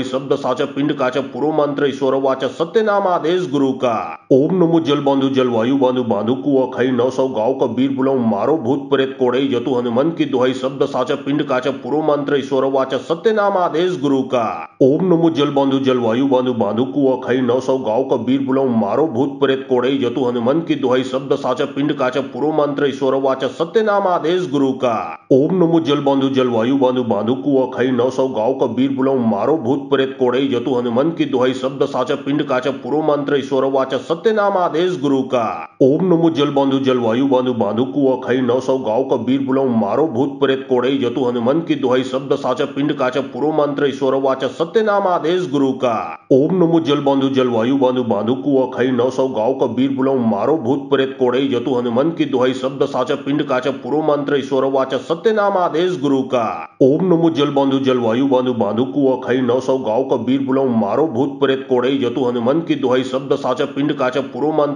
शब्द साचा पिंड काचा पुरो मंत्र ईश्वर वाचा सत्य नाम आदेश गुरु का। ओम नमो जल बांधो जलवायु बांधो बांधो कुआ खाई 900 गांव का वीर बुलाओ मारो भूत प्रेत कोड़ई जतु हनुमान की दुहाई शब्द साचा पिंड काचा पुरो मंत्र ईश्वर वाचा सत्य नाम आदेश गुरु का। ओम नमो जल बांधो जलवायु बांधो बांधो कुआ खाई 900 गांव का वीर बुलाओ मारो भूत प्रेत कोड़ई जतु हनुमान की दुहाई शब्द साचा पिंड काचा पुरो मंत्र ईश्वर वाचा सत्य नाम आदेश गुरु का। ओम नमो जल बांधो जलवायु बांधो बांधो कुआ खाई 900 गांव का वीर बुलाओ मारो भूत प्रेत कोड़ई जतु हनुमान की दुहाई शब्द साचा पिंड काचा पुरो मंत्र ईश्वर वाचा सत्य नाम आदेश गुरु का। ओम नमो जल बांधो जलवायु बांधो बांधो कुआ खाई 900 गांव का वीर बुलाओ मारो भूत प्रेत कोड़ई जतु हनुमान की दुहाई शब्द साचा पिंड काचा पुरो मंत्र ईश्वर वाचा सत्य नाम आदेश गुरु का। ओम नमो जल बांधो जलवायु बांधो बांधो कुआ खाई 900 गांव का वीर बुलाओ मारो भूत प्रेत कोड़ई जतु हनुमान की दुहाई शब्द साचा पिंड काचा पुरो मंत्र ईश्वर वाचा सत्य नाम आदेश गुरु का। ओम नमो जल बांधो जलवायु बांधो बांधो कुआ खाई 900 गांव का वीर बुलाओ मारो भूत प्रेत कोड़ई जतु हनुमान की दुहाई शब्द साचा पिंड काचा पुरो मंत्र ईश्वर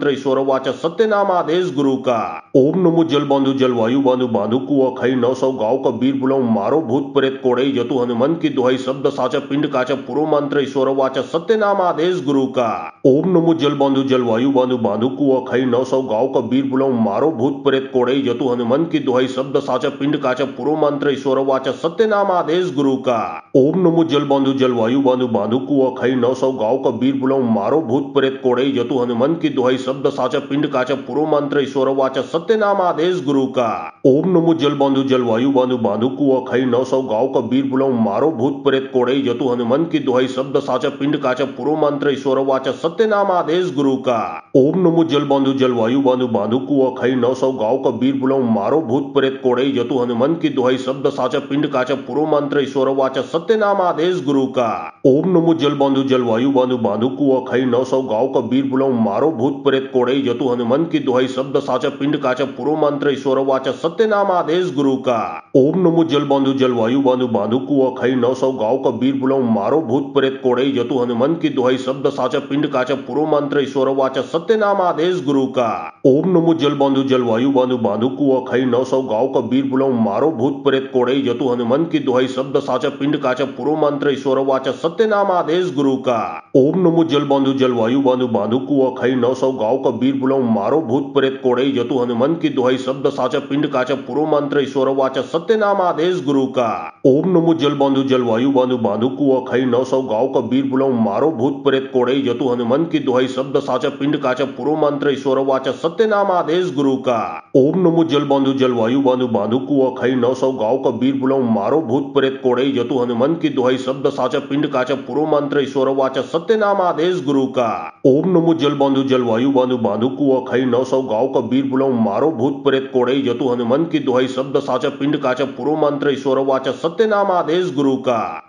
वाचा सत्य नाम आदेश गुरु का। ओम नमो जल बांधो जलवायु बांधो बांधो कुआ खाई 900 गांव का वीर बुलाओ मारो भूत प्रेत कोड़ई जतु हनुमान की दुहाई शब्द साचा पिंड काचा पुरो मंत्र ईश्वर वाचा सत्य नाम आदेश गुरु का। ओम नमो जल बांधो जलवायु बांधो बांधो कुआ खाई 900 गांव का वीर बुलाओ मारो भूत प्रेत कोड़ई जतु हनुमान की दुहाई शब्द साचा पिंड काचा पुरो मंत्र ईश्वर वाचा सत्य नाम आदेश गुरु का। ओम नमो जल बांधो जलवायु बांधो बांधो कुआ खाई 900 गांव का वीर बुलाओ मारो भूत प्रेत कोड़ई जतु हनुमान की दुहाई शब्द साचा पिंड काचा पुरो मंत्र ईश्वर वाचा सत्य नाम आदेश गुरु का। ओम नमो जल बांधो जलवायु बांधो बांधो कुआ खाई 900 गांव का वीर बुलाओ मारो भूत प्रेत कोड़ई जतु हनुमान की दुहाई शब्द साचा पिंड काचा पुरो मंत्र ईश्वर वाचा सत्य नाम आदेश गुरु का। ओम नमो जल बांधो जलवायु बांधो बांधो कुआ खाई 900 गांव का वीर बुलाओ मारो भूत प्रेत कोड़ई जतु हनुमान की दुहाई शब्द साचा पिंड काचा पुरो मंत्र ईश्वर वाचा सत्य नाम आदेश गुरु का। ओम नमो जल बांधो जलवायु बांधो बांधो कुआ खाई 900 गांव का वीर बुलाओ मारो भूत प्रेत कोड़ई जतु हनुमान की दुहाई शब्द साचा पिंड काचा पुरो मंत्र ईश्वर वाचा सत्य नाम आदेश गुरु का। ओम नमो जल बांधो जलवायु बांधो बांधो कुआ खाई 900 गांव का वीर बुलाओ मारो भूत प्रेत कोड़ई जतु हनुमान की दुहाई शब्द साचा पिंड काचा पुरो मंत्र ईश्वर वाचा सत्य नाम आदेश गुरु का। ओम नमो जल बांधो जलवायु बांधो बांधो कुआ खाई 900 गांव का वीर बुलाओ मारो भूत प्रेत कोड़ई जतु हनुमान की दुहाई शब्द साचा पिंड काचा पुरो मंत्र ईश्वर वाचा सत्य नाम आदेश गुरु का। ओम नमो जल बांधो जलवायु बांधो बांधो कुआ खाई 900 गांव का वीर बुलाओ मारो भूत प्रेत कोड़ई जतु हनुमान की दुहाई शब्द साचा पिंड काचा पुरो मंत्र ईश्वर वाचा सत्य नाम आदेश गुरु का। ओम नमो जल बांधो जलवायु बांधो बांधो कुआ खाई 900 गांव का वीर बुलाओ मारो भूत प्रेत कोड़ई जतु हनुमान की दुहाई शब्द साचा पिंड काचा पुरो मंत्र ईश्वर वाचा सत्य नाम आदेश गुरु का। ओम नमो जल बांधो जलवायु बांधो बांधो कुआ खाई 900 गांव का वीर बुलाओ मारो भूत प्रेत कोड़ई जतु हनुमान की दुहाई शब्द साचा पिंड काचा पुरो मंत्र ईश्वर वाचा सत्य नाम आदेश गुरु का। ओम नमो जल बांधो जलवायु बांधो बांधो कुआ खाई 900 गांव का वीर बुलाओ मारो भूत प्रेत कोड़ई जतु हनुमान की दुहाई शब्द साचा पिंड काचा पुरो मंत्र ईश्वर वाचा सत्य नाम आदेश गुरु का।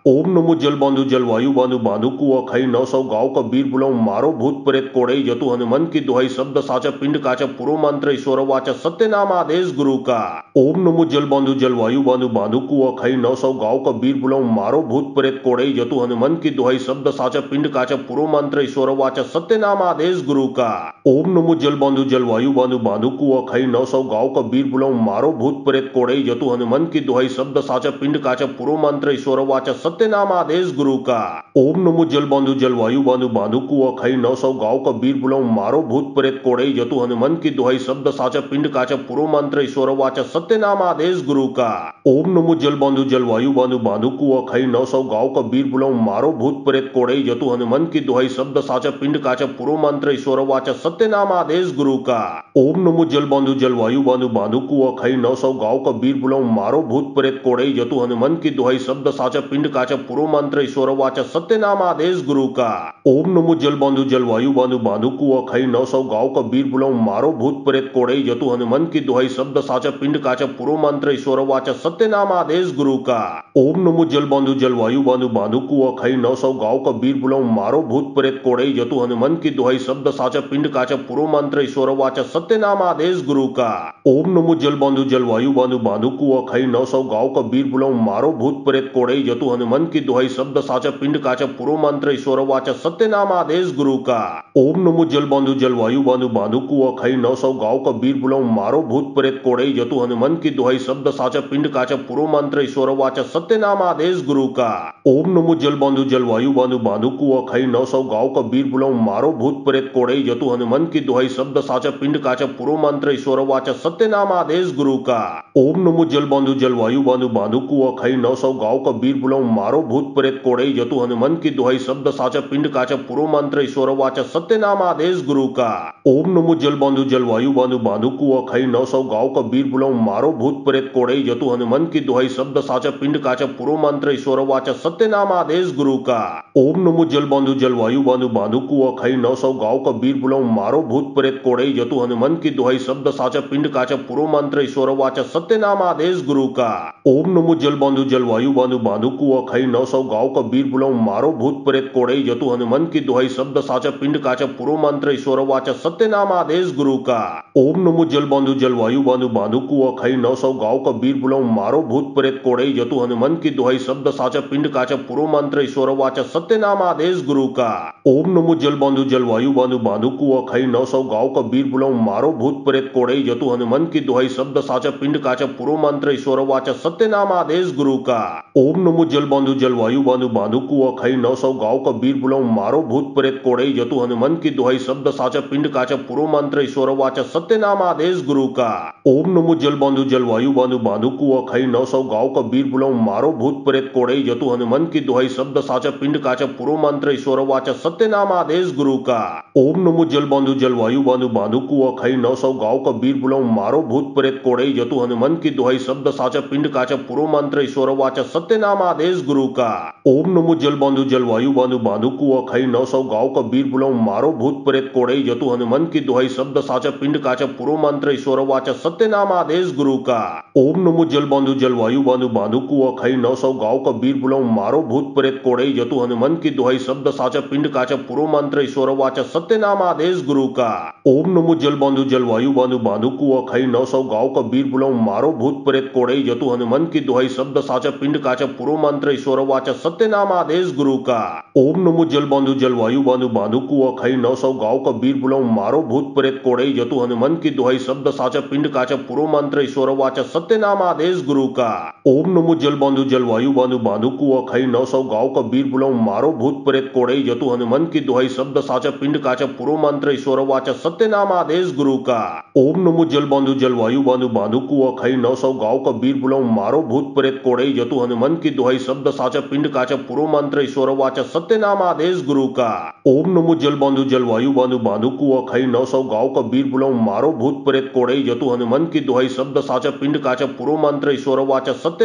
ओम नमो जल बांधो जलवायु बांधो बांधो कुआ खाई 900 गांव का वीर बुलाओ मारो भूत प्रेत कोड़ई जतु हनुमान की दुहाई शब्द साचा पिंड काचा पुरो मंत्र ईश्वर वाचा सत्य नाम आदेश गुरु का। ओम नमो जल बांधो जलवायु बांधो बांधो कुआ खाई 900 गांव का वीर बुलाओ मारो भूत प्रेत कोड़ई जतु हनुमान की दुहाई शब्द साचा पिंड काचा पुरो मंत्र ईश्वर वाचा सत्य नाम आदेश गुरु का। ओम नमो जल बांधो जलवायु बांधो बांधो कुआ खाई 900 गांव का वीर बुलाओ मारो भूत प्रेत कोड़ई जतु हनुमान की दुहाई शब्द साचा पिंड काचा पुरो मंत्र ईश्वर वाचा सत्य नाम आदेश गुरु का। ओम नमो जल बांधो जलवायु बांधो बांधो कुआ खाई 900 गांव का वीर बुलाओ मारो भूत प्रेत कोड़ई जतु हनुमान की दुहाई शब्द साचा पिंड काचा पुरो मंत्र ईश्वर वाचा सत्य सत्यनाम आदेश गुरु का। ओम नमो जल बांधु जलवायु बांधु बांधु कुआ खई 900 गाँव का वीर बुलाऊ मारो भूत प्रेत कोड़ई जतु हनुमान की दुहाई शब्द साचा पिंड काचा पुरो मंत्र ईश्वर वाचा सत्यनाम आदेश गुरु का। ओम नमो जल बांधु जलवायु बांधु बांधु कुआ खई 900 गाँव का वीर बुलाऊ मारो भूत प्रेत कोड़ई जतु हनुमान की दुहाई शब्द साचा पिंड काचा पुरो मंत्र ईश्वर वाचा सत्यनाम आदेश गुरु का। ओम नमो जल बांधु जलवायु बांधु बांधु कुआ खई 900 गाँव का वीर बुलाऊ मारो भूत प्रेत कोड़ई जतु हनुमान की दुहाई शब्द साचा पिंड काचा पुरो मंत्र ईश्वर वाचा सत्यनाम आदेश गुरु का। ओम नमो जल बांधु जलवायु बांधु बांधु कुआ खई 900 गाँव का वीर बुलाऊ मारो भूत प्रेत कोड़ई जतु हनुमान की दुहाई शब्द साचा पिंड काचा पुरो मंत्र ईश्वर वाचा सत्यनाम आदेश गुरु का। ओम नमो जल बांधु जलवायु बांधु बांधु कुआ खई 900 गाँव का वीर बुलाऊ मारो भूत प्रेत कोड़ई जतु हनुमान की दुहाई शब्द साचा पिंड काचा पुरो मंत्र ईश्वर वाचा सत्यनाम आदेश गुरु का। ओम नमो जल बांधु जलवायु बांधु बांधु कुआ खई 900 गाँव का वीर बुलाऊ मारो भूत प्रेत कोड़ई जतु हनुमान की दुहाई शब्द साचा पिंड काचा पुरो मंत्र ईश्वर वाचा सत्यनाम आदेश गुरु का। ओम नमो जल बांधु जलवायु बांधु बांधु कुआ खई 900 गाँव का वीर बुलाऊ मारो भूत प्रेत कोड़ई जतु हनुमान की दुहाई शब्द साचा पिंड काचा पुरो मंत्र ईश्वर वाचा सत्यनाम आदेश गुरु का। ओम नमो जल बांधु जलवायु बांधु बांधु कुआ खई 900 गाँव का वीर बुलाऊ मारो भूत प्रेत कोड़ई जतु हनुमान की दुहाई शब्द साचा पिंड काचा पुरो मंत्र ईश्वर वाचा सत्यनाम आदेश गुरु का। ओम नमो जल बांधु जलवायु बांधु बांधु कुआ खई 900 गाँव का वीर बुलाऊ मारो भूत प्रेत कोड़ई जतु हनुमान की दुहाई शब्द साचा पिंड काचा पुरो मंत्र ईश्वर वाचा सत्यनाम आदेश गुरु का। ओम नमो जल बांधु जलवायु बांधु बांधु कुआ खई 900 गाँव का वीर बुलाऊ मारो भूत प्रेत कोड़ई जतु हनुमान की दुहाई शब्द साचा पिंड काचा पुरो मंत्र ईश्वर वाचा सत्यनाम आदेश गुरु का। ओम नमो जल बांधु जलवायु बांधु बांधु कुआ खई 900 गाँव का वीर बुलाऊ मारो भूत प्रेत कोड़ई जतु हनुमान की दुहाई शब्द साचा पिंड काचा पुरो मंत्र ईश्वर वाचा सत्यनाम आदेश गुरु का। ओम नमो जल बांधु जलवायु बांधु बांधु कुआ खई 900 गाँव का वीर बुलाऊ मारो भूत प्रेत कोड़ई जतु हनुमान की दुहाई शब्द साचा पिंड काचा पुरो मंत्र ईश्वर वाचा सत्यनाम आदेश गुरु का। ओम नमो जल बांधु जलवायु बांधु बांधु कुआ खई 900 गाँव का वीर बुलाऊ मारो भूत प्रेत कोड़ई जतु हनुमान की दुहाई शब्द साचा पिंड काचा पुरो मंत्र ईश्वर वाचा सत्यनाम आदेश गुरु का। ओम नमो जल बांधु जलवायु बांधु बांधु कुआ खई 900 गाँव का वीर बुलाऊ मारो भूत प्रेत कोड़ई जतु हनुमान की दुहाई शब्द साचा पिंड काचा पुरो मंत्र ईश्वर वाचा सत्यनाम आदेश गुरु का। ओम नमो जल बांधु जलवायु बांधु बांधु कुआ खई 900 गाँव का वीर बुलाऊ मारो भूत प्रेत कोड़ई जतु हनुमान की दुहाई शब्द साचा पिंड काचा पुरो मंत्र ईश्वर वाचा सत्यनाम आदेश गुरु का। ओम नमो जल बांधु जलवायु बांधु बांधु कुआ खई 900 गाँव का वीर बुलाऊ मारो भूत प्रेत कोड़ई जतु हनुमान की दुहाई शब्द साचा पिंड काचा पुरो मंत्र ईश्वर वाचा सत्यनाम आदेश गुरु का। ओम नमो जल बांधु जलवायु बांधु बांधु कुआ खई 900 गाँव का वीर बुलाऊ मारो भूत प्रेत कोड़ई जतु हनुमान की दुहाई शब्द साचा पिंड काचा पुरो मंत्र ईश्वर वाचा सत्यनाम आदेश गुरु का। ओम नमो जल बांधु जलवायु बांधु बांधु कुआ खई 900 गाँव का वीर बुलाऊ मारो भूत प्रेत कोड़ई जतु हनुमान की दुहाई शब्द साचा पिंड काचा पुरो मंत्र ईश्वर वाचा सत्यनाम आदेश गुरु का। ओम नमो जल बांधु जलवायु बांधु बांधु कुआ खई 900 गाँव का वीर बुलाऊ मारो भूत प्रेत कोड़ई जतु हनुमान की दुहाई शब्द साचा पिंड काचा पुरो मंत्र ईश्वर वाचा सत्यनाम आदेश गुरु का। ओम नमो जल बांधु जलवायु बांधु बांधु कुआ खई 900 गाँव का वीर बुलाऊ मारो भूत प्रेत कोड़ई जतु हनुमान की दुहाई शब्द साचा पिंड काचा पुरो मंत्र ईश्वर वाचा सत्यनाम आदेश गुरु का। ओम नमो जल बांधु जलवायु बांधु बांधु कुआ खई 900 गाँव का वीर बुलाऊ मारो भूत प्रेत कोड़ई जतु हनुमान की दुहाई शब्द साचा पिंड काचा पुरो मंत्र ईश्वर वाचा सत्यनाम आदेश गुरु का। ओम नमो जल बांधु जलवायु बांधु बांधु कुआ खई 900 गाँव का वीर बुलाऊ मारो भूत प्रेत कोड़ई जतु हनुमान की दुहाई शब्द साचा पिंड काचा पुरो मंत्र ईश्वर वाचा सत्यनाम आदेश गुरु का। ओम नमो जल बांधु जलवायु बांधु बांधु कुआ खई 900 गाँव का वीर बुलाऊ मारो भूत प्रेत कोड़ई जतु हनुमान की दुहाई शब्द साचा पिंड काचा पुरो मंत्र ईश्वर वाचा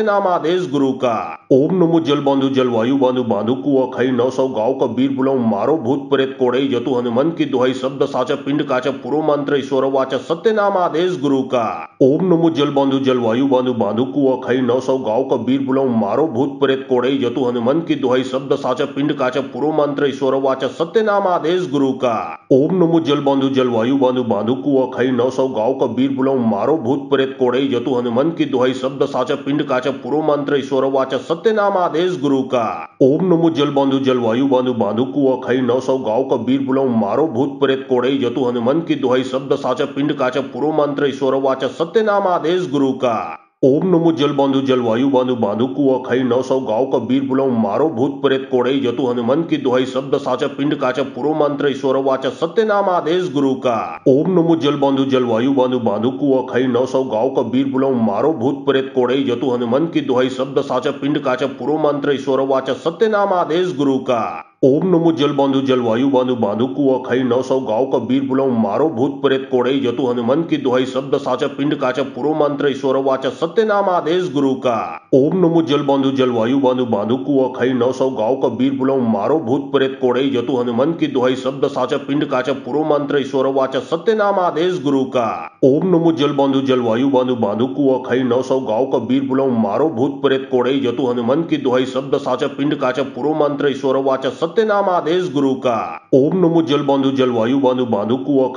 सत्यनाम आदेश गुरु का। ओम नमो जल बांधु जलवायु बांधु बांधु कुआ खई 900 गाँव का वीर बुलाऊ मारो भूत प्रेत कोड़ई जतु हनुमान की दुहाई शब्द साचा पिंड काचा पुरो मंत्र ईश्वर वाचा सत्यनाम आदेश गुरु का। ओम नमो जल बांधु जलवायु बांधु बांधु कुआ खई 900 गाँव का वीर बुलाऊ मारो भूत प्रेत कोड़ई जतु हनुमान की दुहाई शब्द साचा पिंड काचा पुरो मंत्र ईश्वर वाचा सत्यनाम आदेश गुरु का। ओम नमो जल बांधु जलवायु बांधु बांधु कुआ खई 900 गाँव का वीर बुलाऊ मारो भूत प्रेत कोड़ई जतु हनुमान की दुहाई शब्द साचा पिंड काचा पुरो मंत्र ईश्वर वाचा सत्यनाम आदेश गुरु का। ओम नमो जल बांधु जलवायु बांधु बांधु कुआ खई 900 गाँव का वीर बुलाऊ मारो भूत प्रेत कोड़ई जतु हनुमान की दुहाई शब्द साचा पिंड काचा पुरो मंत्र ईश्वर वाचा सत्यनाम आदेश गुरु का। ओम नमो जल बांधु जलवायु बांधु बांधु कुआ खाई 900 गांव का बीर बुलाऊ मारो भूत प्रेत कोड़ई जतु हनुमान की दुहाई शब्द साचा पिंड काचा पुरो मंत्र ईश्वर वाचा सत्य नाम आदेश गुरु का। ओम नमो जल बांधु जलवायु बांधु बांधु कुआ खाई 900 गांव का बीर बुलाऊ मारो भूत प्रेत कोड़ई जतु हनुमान की दुहाई शब्द साचा पिंड काचा पुरो मंत्र ईश्वर वाचा सत्य नाम आदेश गुरु का। ओम नमो जल बांधु जलवायु बांधु बांधु कुआ खाई 900 गांव का बीर बुलाऊ मारो भूत प्रेत कोड़ई जतु हनुमान की दुहाई शब्द साचा पिंड काचा पुरो मंत्र ईश्वर वाचा सत्य नाम आदेश गुरु का। ओम नमो जल बांधु जलवायु बांधु बांधु कुआ खाई 900 गांव का बीर बुलाऊ मारो भूत प्रेत कोड़ई जतु हनुमान की दुहाई शब्द साचा पिंड काचा पुरो मंत्र ईश्वर वाचा सत्य नाम आदेश गुरु का। ओम नमो जल बांधु जलवायु बांधु बांधु कुआ खाई 900 गांव का बीर बुलाऊ मारो भूत प्रेत कोड़ई जतु हनुमान की दुहाई शब्द साचा पिंड काचा पुरो मंत्र ईश्वर वाचा सत्य नाम आदेश गुरु का। ओम नमो जल बांधु जलवायु बांधु बांधु कुआ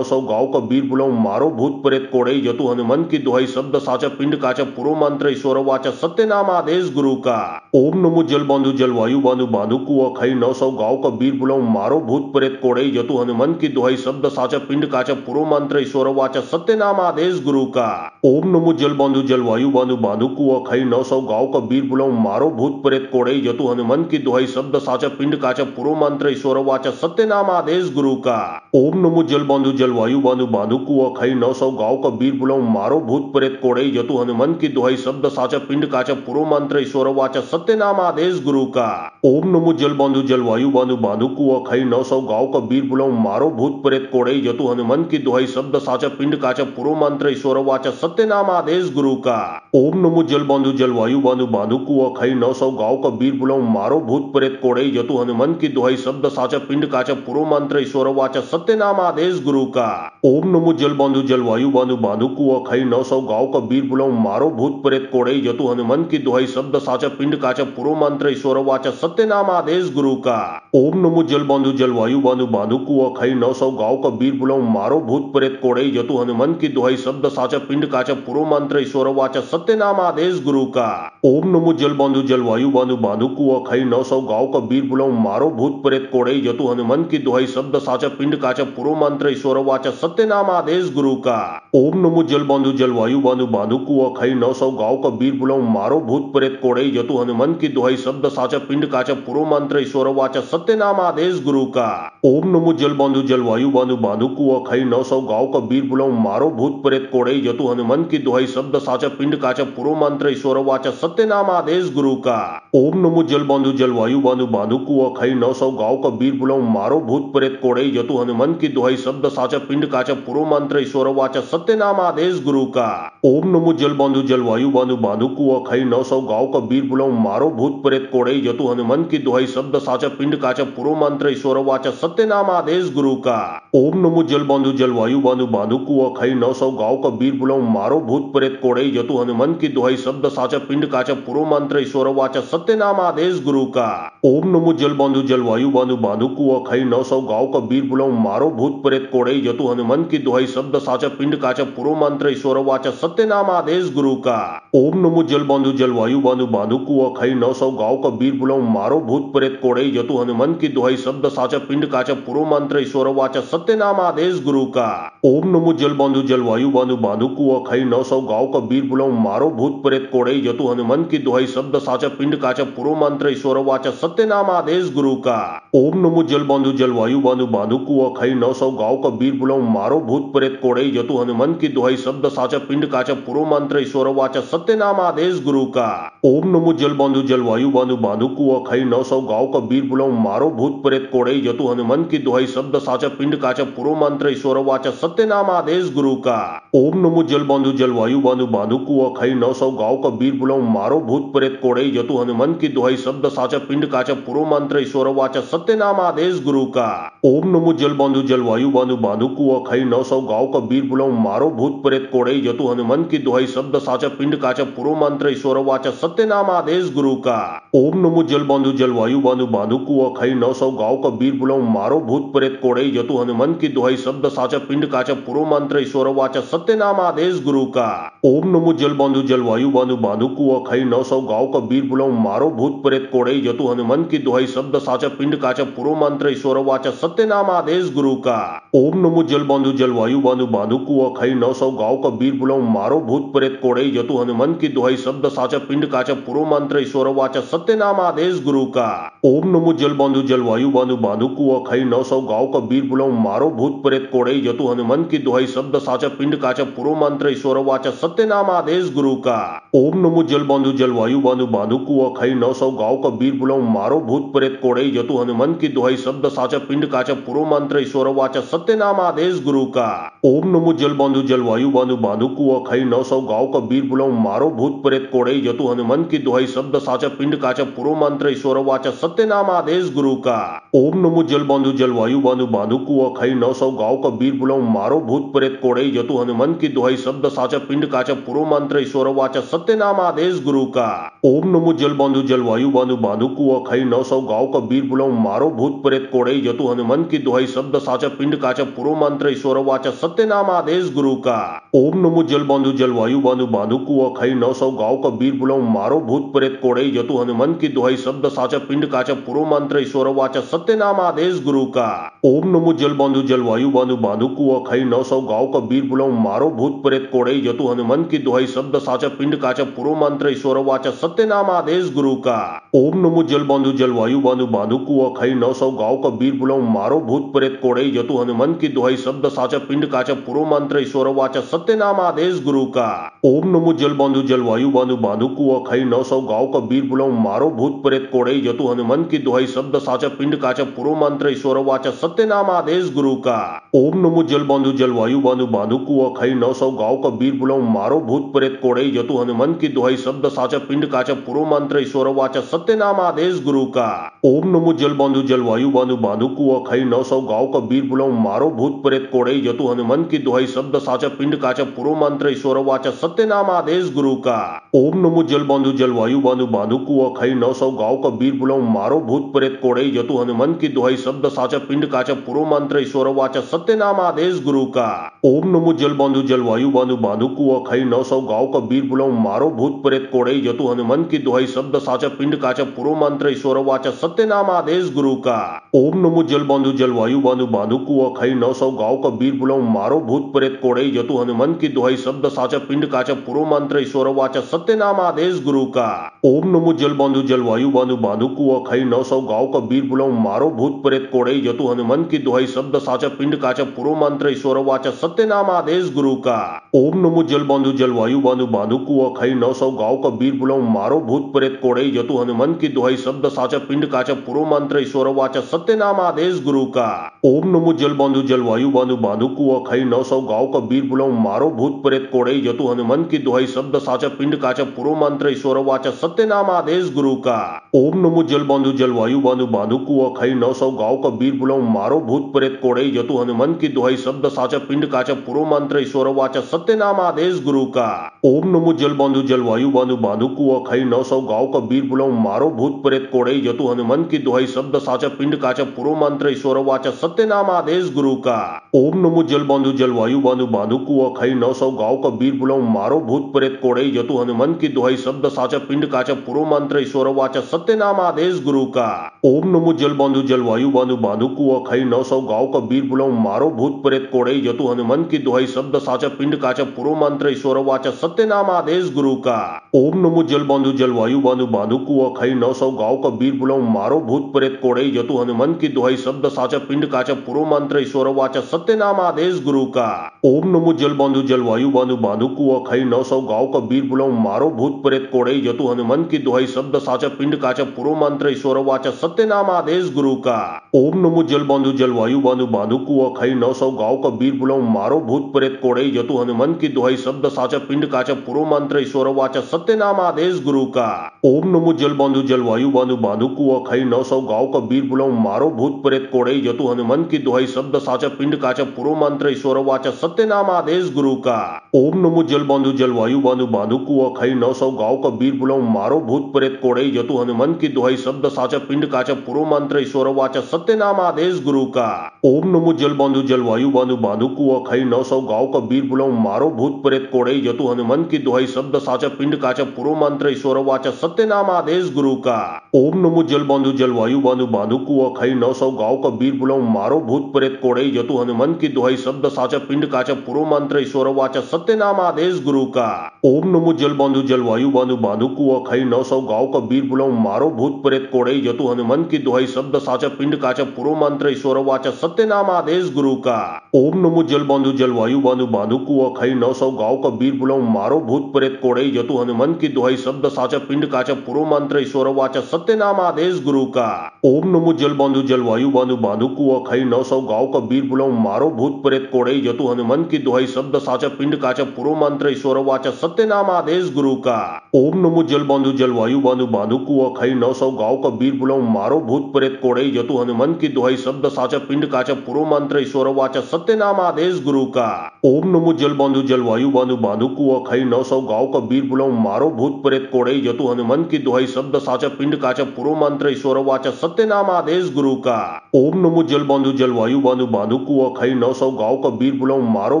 खाई 900 गांव का बीर बुलाऊ मारो भूत प्रेत कोड़ई जतु हनुमान की दुहाई शब्द साचा पिंड काचा पुरो मंत्र ईश्वर वाचा सत्य नाम आदेश गुरु का। ओम नमो जल बांधु जलवायु बांधु बांधु कुआ खाई 900 गांव का बीर बुलाऊ मारो भूत प्रेत कोड़ई जतु हनुमान की दुहाई शब्द साचा पिंड काचा पुरो मंत्र ईश्वर वाचा सत्य नाम आदेश गुरु का। ओम नमो जल बांधु जलवायु बांधु बांधु कुआ खाई 900 गांव का बीर बुलाऊ मारो भूत प्रेत कोड़ई जतु हनुमान की दुहाई शब्द साचा पिंड काचा पुरो मंत्र ईश्वर वाचा सत्य नाम आदेश गुरु का। ओम नमो जल बांधु जलवायु बांधु बांधु कुआ खाई 900 गांव का बीर बुलाऊ मारो भूत प्रेत कोड़ई जतु हनुमान की दुहाई शब्द साचा पिंड काचा पुरो मंत्र ईश्वर वाचा सत्य नाम आदेश गुरु का। ओम नमो जल बांधु जलवायु बांधु बांधु कुआ खाई 900 गांव का बीर बुलाऊ मारो भूत प्रेत कोड़ई जतु हनुमान की दुहाई शब्द साचा पिंड काचा पुरो मंत्र ईश्वर वाचा सत्य नाम आदेश गुरु का। ओम नमो जल बांधु जलवायु बांधु बांधु कुआ खाई 900 गांव का बीर बुलाऊ मारो भूत प्रेत कोड़ई जतु हनुमान की दुहाई शब्द साचा पिंड काचा पुरो मंत्र ईश्वर वाचा सत्य नाम आदेश गुरु का। ओम नमो जल बांधु जलवायु बांधु बांधु कुआ खाई 900 गांव का बीर बुलाऊ मारो भूत प्रेत कोड़ई जतु हनुमान की दुहाई शब्द साचा पिंड काचा पुरो मंत्र ईश्वर वाचा सत्य नाम आदेश गुरु का। ओम नमो जल बांधु जलवायु बांधु बांधु कुआ खाई 900 गांव का बीर बुलाऊ मारो भूत प्रेत कोड़ई जतु हनुमान की दुहाई शब्द साचा पिंड काचा पुरो मंत्र ईश्वर वाचा सत्य नाम आदेश गुरु का। ओम नमो जल बांधु जलवायु बांधु बांधु कुआ खाई 900 गांव का बीर बुलाऊ मारो भूत प्रेत कोड़ई जतु हनुमान की दुहाई शब्द साचा पिंड काचा पुरो मंत्र ईश्वर वाचा सत्य नाम आदेश गुरु का। ओम नमो जल बांधु जलवायु बांधु बांधु कुआ खाई 900 गांव का बीर बुलाऊ मारो भूत प्रेत कोड़ई जतु हनुमान की दुहाई शब्द साचा पिंड काचा पुरो मंत्र ईश्वर वाचा सत्य नाम आदेश गुरु का। ओम नमो जल बांधु जलवायु बांधु बांधु कुआ खाई 900 गांव का बीर बुलाऊ मारो भूत प्रेत कोड़ई जतु हनुमान की दुहाई शब्द साचा पिंड काचा पुरो मंत्र ईश्वर वाचा सत्य नाम आदेश गुरु का। ओम नमो जल बांधु जलवायु बांधु बांधु कुआ खाई 900 गांव का बीर बुलाऊ मारो भूत प्रेत कोड़ई जतु हनुमान की दुहाई शब्द साचा पिंड काचा पुरो मंत्र ईश्वर वाचा सत्य नाम आदेश गुरु का। ओम नमो जल बांधु जलवायु बांधु बांधु कुआ खाई 900 गांव का बीर बुलाऊ मारो भूत प्रेत कोड़ई जतु हनुमान की दुहाई शब्द साचा पिंड काचा पुरो मंत्र ईश्वर वाचा सत्य नाम आदेश गुरु का। ओम नमो जल बांधु जलवायु बांधु बांधु कुआ खाई 900 गांव का बीर बुलाऊ मारो भूत प्रेत कोड़ई जतु हनुमान की दुहाई शब्द साचा पिंड काचा पुरो मंत्र ईश्वर वाचा सत्य नाम आदेश गुरु का। ओम नमो जल बांधु जलवायु बांधु बांधु कुआ खाई 900 गांव का बीर बुलाऊ मारो भूत प्रेत कोड़ई जतु हनुमान की दुहाई शब्द साचा पिंड काचा पुरो मंत्र ईश्वर वाचा सत्य नाम आदेश गुरु का। ओम नमो जल बांधु जलवायु बांधु बांधु कुआ खाई 900 गांव का बीर बुलाऊ मारो भूत प्रेत कोड़ई जतु हनुमान की दुहाई शब्द साचा पिंड काचा पुरो मंत्र ईश्वर वाचा सत्य नाम आदेश गुरु का। ओम नमो जल बांधु जलवायु बांधु बांधु कुआ खाई 900 गांव का बीर बुलाऊ मारो भूत प्रेत कोड़ई जतु हनुमान की दुहाई शब्द साचा पिंड काचा पुरो मंत्र ईश्वर वाचा सत्य नाम आदेश गुरु का। ओम नमो जल बांधु जलवायु बांधु बांधु कुआ खाई 900 गांव का बीर बुलाऊ मारो भूत प्रेत कोड़ई जतु हनुमान की दुहाई शब्द साचा पिंड काचा पुरो मंत्र ईश्वर वाचा सत्य नाम आदेश गुरु का। ओम नमो जल बांधु जलवायु बांधु बांधु कुआ खाई 900 गांव का बीर बुलाऊ मारो भूत प्रेत कोड़ई जतु हनुमान की दुहाई शब्द साचा पिंड काचा पुरो मंत्र ईश्वर वाचा सत्य नाम आदेश गुरु का। ओम नमो जल बांधु जलवायु बांधु बांधु कुआ खाई 900 गांव का बीर बुलाऊ मारो भूत प्रेत कोड़ई जतु हनुमान की दुहाई शब्द साचा पिंड काचा पुरो मंत्र ईश्वर वाचा सत्य नाम आदेश गुरु का। ओम नमो जल बांधु जलवायु बांधु बांधु कुआ खाई 900 गांव का बीर बुलाऊ मारो भूत प्रेत कोड़ई जतु हनुमान की दुहाई शब्द साचा पिंड काचा पुरो मंत्र ईश्वर वाचा सत्य नाम आदेश गुरु का। ओम नमो जल बांधु जलवायु बांधु बांधु कुआ खाई 900 गांव का बीर बुलाऊ मारो भूत प्रेत कोड़ई जतु हनुमान की दुहाई शब्द साचा पिंड काचा पुरो मंत्र ईश्वर वाचा सत्य नाम आदेश गुरु का। ओम नमो जल बांधु जलवायु बांधु बांधु कुआ खाई 900 गांव का बीर बुलाऊ मारो भूत प्रेत कोड़ई जतु हनुमान की दुहाई शब्द साचा पिंड काचा पुरो मंत्र ईश्वर वाचा सत्य नाम आदेश गुरु का। ओम नमो जल बांधु जलवायु बांधु बांधु कुआ खाई 900 गांव का बीर बुलाऊ मारो भूत प्रेत कोड़ई जतु हनुमान की दुहाई शब्द साचा पिंड काचा पुरो मंत्र ईश्वर वाचा सत्य नाम आदेश गुरु का। ओम नमो जल बांधो जलवायु बांधो बांधो कुआ खाई 900 गांव का बीर बुलाऊं मारो भूत प्रेत कोड़ई जतु हनुमान की दुहाई शब्द साचा पिंड काचा पुरो मंत्र ईश्वर वाचा सत्य नाम आदेश गुरु का। ओम नमो जल बांधो जलवायु बांधो बांधो कुआ खाई 900 गांव का बीर बुलाऊं मारो भूत प्रेत कोड़ई जतु हनुमान की दुहाई शब्द साचा पिंड काचा पुरो मंत्र ईश्वर वाचा सत्य नाम आदेश गुरु का। ओम नमो जल बांधो जलवायु बांधो बांधो कुआ खाई 900 गांव का बीर बुलाऊं मारो भूत प्रेत कोड़ई जतु हनुमान की दुहाई शब्द साचा पिंड काचा पुरो मंत्र ईश्वर वाचा सत्य नाम आदेश गुरु का। ओम नमो जल बांधो जलवायु बांधो बांधो कुआ खाई 900 गांव का बीर बुलाऊं मारो भूत प्रेत कोड़ई जतु हनुमान की दुहाई शब्द साचा पिंड काचा पुरो मंत्र ईश्वर वाचा सत्य नाम आदेश गुरु का। ओम नमो जल बांधो जलवायु बांधो बांधो कुआ खाई 900 गांव का बीर बुलाऊं मारो भूत प्रेत कोड़ई जतु हनुमान की दुहाई शब्द साचा पिंड काचा पुरो मंत्र ईश्वर वाचा सत्य नाम आदेश गुरु का। ओम नमो जल बांधो जलवायु बांधो बांधो कुआ खाई 900 गांव का बीर बुलाऊं मारो भूत प्रेत कोड़ई जतु हनुमान की दुहाई शब्द साचा पिंड काचा पुरो मंत्र ईश्वर वाचा सत्य नाम आदेश गुरु का। ओम नमो जल बांधो जलवायु बांधो बांधो कुआ खाई 900 गांव का बीर बुलाऊं मारो भूत प्रेत कोड़ई जतु हनुमान की दुहाई शब्द साचा पिंड काचा पुरो मंत्र ईश्वर वाचा सत्य नाम आदेश गुरु का। ओम नमो जल बांधो जलवायु बांधो बांधो कुआ खाई 900 गांव का बीर बुलाऊं मारो भूत प्रेत कोड़ई जतु हनुमान की दुहाई शब्द साचा पिंड काचा पुरो मंत्र ईश्वर वाचा सत्य नाम आदेश गुरु का। ओम नमो जल बांधो जलवायु बांधो बांधो कुआ खाई 900 गांव का बीर बुलाऊं मारो भूत प्रेत कोड़ई जतु हनुमान की दुहाई शब्द साचा पिंड काचा पुरो मंत्र ईश्वर वाचा सत्य नाम आदेश गुरु का। ओम नमो जल बांधो जलवायु बांधो बांधो कुआ खाई 900 गांव का बीर बुलाऊं मारो भूत प्रेत कोड़ई जतु हनुमान की दुहाई शब्द साचा पिंड काचा पुरो मंत्र ईश्वर वाचा सत्य नाम आदेश गुरु का। ओम नमो जल बांधो जलवायु बांधो बांधो कुआ खाई 900 गांव का बीर बुलाऊं मारो भूत प्रेत कोड़ई जतु हनुमान की दुहाई शब्द साचा पिंड काचा पुरो मंत्र ईश्वर वाचा सत्य नाम आदेश गुरु का। ओम नमो जल बांधो जलवायु बांधो बांधो कुआ खाई 900 गांव का बीर बुलाऊं मारो भूत प्रेत कोड़ई जतु हनुमान की दुहाई शब्द साचा पिंड काचा पुरो मंत्र ईश्वर वाचा सत्य नाम आदेश गुरु का। ओम नमो जल बांधो जलवायु बांधो बांधो कुआ खाई 900 गांव का बीर बुलाऊं मारो भूत प्रेत कोड़ई जतु हनुमान की दुहाई शब्द साचा पिंड काचा पुरो मंत्र ईश्वर वाचा सत्य नाम आदेश गुरु का। ओम नमो जल बांधो जलवायु बांधो बांधो कुआ खाई 900 गांव का बीर बुलाऊं मारो भूत प्रेत कोड़ई जतु हनुमान की दुहाई शब्द साचा पिंड काचा पुरो मंत्र ईश्वर वाचा सत्य नाम आदेश गुरु का। ओम नमो जल बांधो जलवायु बांधो बांधो कुआ खाई 900 गांव का बीर बुलाऊं मारो भूत प्रेत कोड़ई जतु हनुमान की दुहाई शब्द साचा पिंड काचा पुरो मंत्र ईश्वर वाचा सत्य नाम आदेश गुरु का। ओम नमो जल बांधो जलवायु बांधो बांधो कुआ खाई 900 गांव का बीर बुलाऊं मारो भूत प्रेत कोड़ई जतु हनुमान की दुहाई शब्द साचा पिंड काचा पुरो मंत्र ईश्वर वाचा सत्य नाम आदेश गुरु का। ओम नमो जल बांधो जलवायु बांधो बांधो कुआ खाई 900 गांव का बीर बुलाऊं मारो भूत प्रेत कोड़ई जतु हनुमान की दुहाई शब्द साचा पिंड काचा पुरो मंत्र ईश्वर वाचा सत्य नाम आदेश गुरु का। ओम नमो जल बांधो जलवायु बांधो बांधो कुआ खाई 900 गांव का बीर बुलाऊं मारो भूत प्रेत कोड़ई जतु हनुमान की दुहाई शब्द साचा पिंड काचा पुरो मंत्र ईश्वर वाचा सत्य नाम आदेश गुरु का। ओम नमो जल बांधो जलवायु बांधो बांधो कुआ खाई 900 गांव का बीर बुलाऊं मारो भूत प्रेत कोड़ई जतु हनुमान की दुहाई शब्द साचा पिंड काचा पुरो मंत्र ईश्वर वाचा सत्य नाम आदेश गुरु का। ओम नमो जल बांधो जलवायु बांधो बांधो कुआ खाई 900 गांव का बीर बुलाऊं मारो भूत प्रेत कोड़ई जतु हनुमान की दुहाई शब्द साचा पिंड काचा पुरो मंत्र ईश्वर वाचा सत्य नाम आदेश गुरु का। ओम नमो जल बांधो जलवायु बांधो बांधो कुआ खाई 900 गांव का बीर बुलाऊं मारो भूत प्रेत कोड़ई जतु हनुमान की दुहाई शब्द साचा पिंड काचा पुरो मंत्र ईश्वर वाचा सत्य नाम आदेश गुरु का। ओम नमो जल बांधो जलवायु बांधो बांधो कुआ खाई 900 गांव का बीर बुलाऊं मारो भूत प्रेत कोड़ई जतु हनुमान की दुहाई शब्द साचा पिंड काचा पुरो मंत्र ईश्वर वाचा सत्य नाम आदेश गुरु का। ओम नमो जल बांधो जलवायु बांधो बांधो कुआ खाई 900 गांव का बीर बुलाऊं मारो भूत प्रेत कोड़ई जतु हनुमान की दुहाई शब्द साचा पिंड काचा पुरो मंत्र ईश्वर वाचा सत्य नाम आदेश गुरु का। ओम नमो जल बांधो जलवायु बांधो बांधो कुआ खाई 900 गांव का बीर बुलाऊं मारो भूत प्रेत कोड़ई जतु हनुमान की दुहाई शब्द साचा पिंड काचा पुरो मंत्र ईश्वर वाचा सत्य नाम आदेश गुरु का। ओम नमो जल बांधो जलवायु बांधो बांधो कुआ खाई 900 गांव का बीर बुलाऊं मारो भूत प्रेत कोड़ई जतु हनुमान की दुहाई शब्द साचा पिंड काचा पुरो मंत्र ईश्वर वाचा सत्य नाम आदेश गुरु का। ओम नमो जल बांधो जलवायु बांधो बांधो कुआ खाई 900 गांव का बीर बुलाऊं मारो भूत प्रेत कोड़ई जतु हनुमान की दुहाई शब्द साचा पिंड काचा पुरो मंत्र ईश्वर वाचा सत्य नाम आदेश गुरु का। ओम नमो जल बांधो जलवायु बांधो बांधो कुआ खाई 900 गांव का बीर बुलाऊं मारो भूत प्रेत कोड़ई जतु हनुमान की दुहाई शब्द साचा पिंड काचा पुरो मंत्र ईश्वर वाचा सत्य नाम आदेश गुरु का। ओम नमो जल बांधो जलवायु बांधो बांधो कुआ खाई 900 गांव का बीर बुलाऊं मारो भूत प्रेत कोड़ई जतु हनुमान की दुहाई शब्द साचा पिंड काचा पुरो मंत्र ईश्वर वाचा सत्य नाम आदेश गुरु का। ओम नमो जल बांधो जलवायु बांधो बांधो कुआ खाई 900 गांव का बीर बुलाऊं मारो भूत प्रेत कोड़ई जतु हनुमान की दुहाई शब्द साचा पिंड काचा पुरो मंत्र ईश्वर वाचा सत्य नाम आदेश गुरु का। ओम नमो जल बांधो जलवायु बांधो बांधो कुआ खाई 900 गांव का बीर बुलाओ मारो भूत प्रेत कोड़ई जतु हनुमंत की दुहाई शब्द साचा पिंड काचा पुरो मंत्र ईश्वर वाचा सत्य नाम आदेश गुरु का। ओम नमो जल बांधो जलवायु बांधो बांधो कुआ खाई 900 गांव का बीर बुलाओ मारो भूत प्रेत कोड़ई जतु हनुमंत की दुहाई शब्द साचा पिंड काचा पुरो मंत्र ईश्वर वाचा सत्य नाम आदेश गुरु का। ओम नमो जल बांधो जलवायु बांधो बांधो कुआ खाई 900 गांव का बीर बुलाओ मारो भूत प्रेत कोड़ई जतु हनुमंत की दुहाई शब्द साचा पिंड काचा पुरो मंत्र ईश्वर वाचा सत्य नाम आदेश गुरु का। ओम नमो जल बांधो जलवायु बांधो बांधो कुआ खाई 900 गांव का बीर बुलाओ मारो भूत प्रेत कोड़ई जतु हनुमंत की दुहाई शब्द साचा पिंड काचा पुरो मंत्र ईश्वर वाचा सत्य नाम आदेश गुरु का। ओम नमो जल बांधो जलवायु बांधो बांधो कुआ खाई 900 गांव का बीर बुलाओ मारो भूत प्रेत कोड़ई जतु हनुमंत की दुहाई शब्द साचा पिंड काचा पुरो मंत्र ईश्वर वाचा सत्य नाम आदेश गुरु का। ओम नमो जल बांधो जलवायु बांधो बांधो कुआ खाई 900 गांव का बीर बुलाओ मारो भूत प्रेत कोड़ई जतु हनुमंत की दुहाई शब्द साचा पिंड काचा पुरो मंत्र ईश्वर वाचा सत्य नाम आदेश गुरु का। ओम नमो जल बांधो जलवायु बांधो बांधो कुआ खाई 900 गांव का बीर बुलाओ मारो भूत प्रेत कोड़ई जतु हनुमंत की दुहाई शब्द साचा पिंड काचा पुरो मंत्र ईश्वर वाचा सत्य नाम आदेश गुरु का। ओम नमो जल बांधो जलवायु बांधो बांधो कुआ खाई 900 गांव का बीर बुलाओ मारो भूत प्रेत कोड़ई जतु हनुमंत की दुहाई शब्द साचा पिंड काचा पुरो मंत्र ईश्वर वाचा सत्य नाम आदेश गुरु का। ओम नमो जल बांधो जलवायु बांधो बांधो कुआ खाई 900 गांव का बीर बुलाओ मारो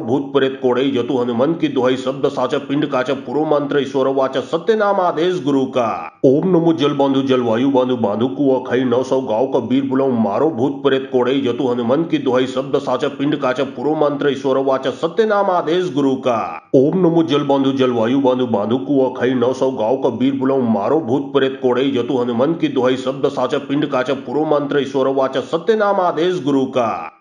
भूत प्रेत कोड़ई जतु हनुमंत की दुहाई शब्द साचा पिंड काचा पुरो मंत्र ईश्वर वाचा सत्य नाम आदेश गुरु का। ओम नमो जल बांधो जलवायु बांधो बांधो कुआ खाई 900 गांव का बीर बुलाओ मारो भूत प्रेत कोड़ई जतु हनुमंत की दुहाई शब्द साचा पिंड काचा पुरो मंत्र ईश्वर वाचा सत्य नाम आदेश गुरु का। ओम नमो जल बांधो जलवायु बांधो बांधो कुआ खाई 900 गांव का बीर बुलाओ मारो भूत प्रेत कोड़ई जतु हनुमंत की दुहाई शब्द साचा पिंड काचा पुरो मंत्र ईश्वर वाचा सत्य नाम आदेश गुरु का।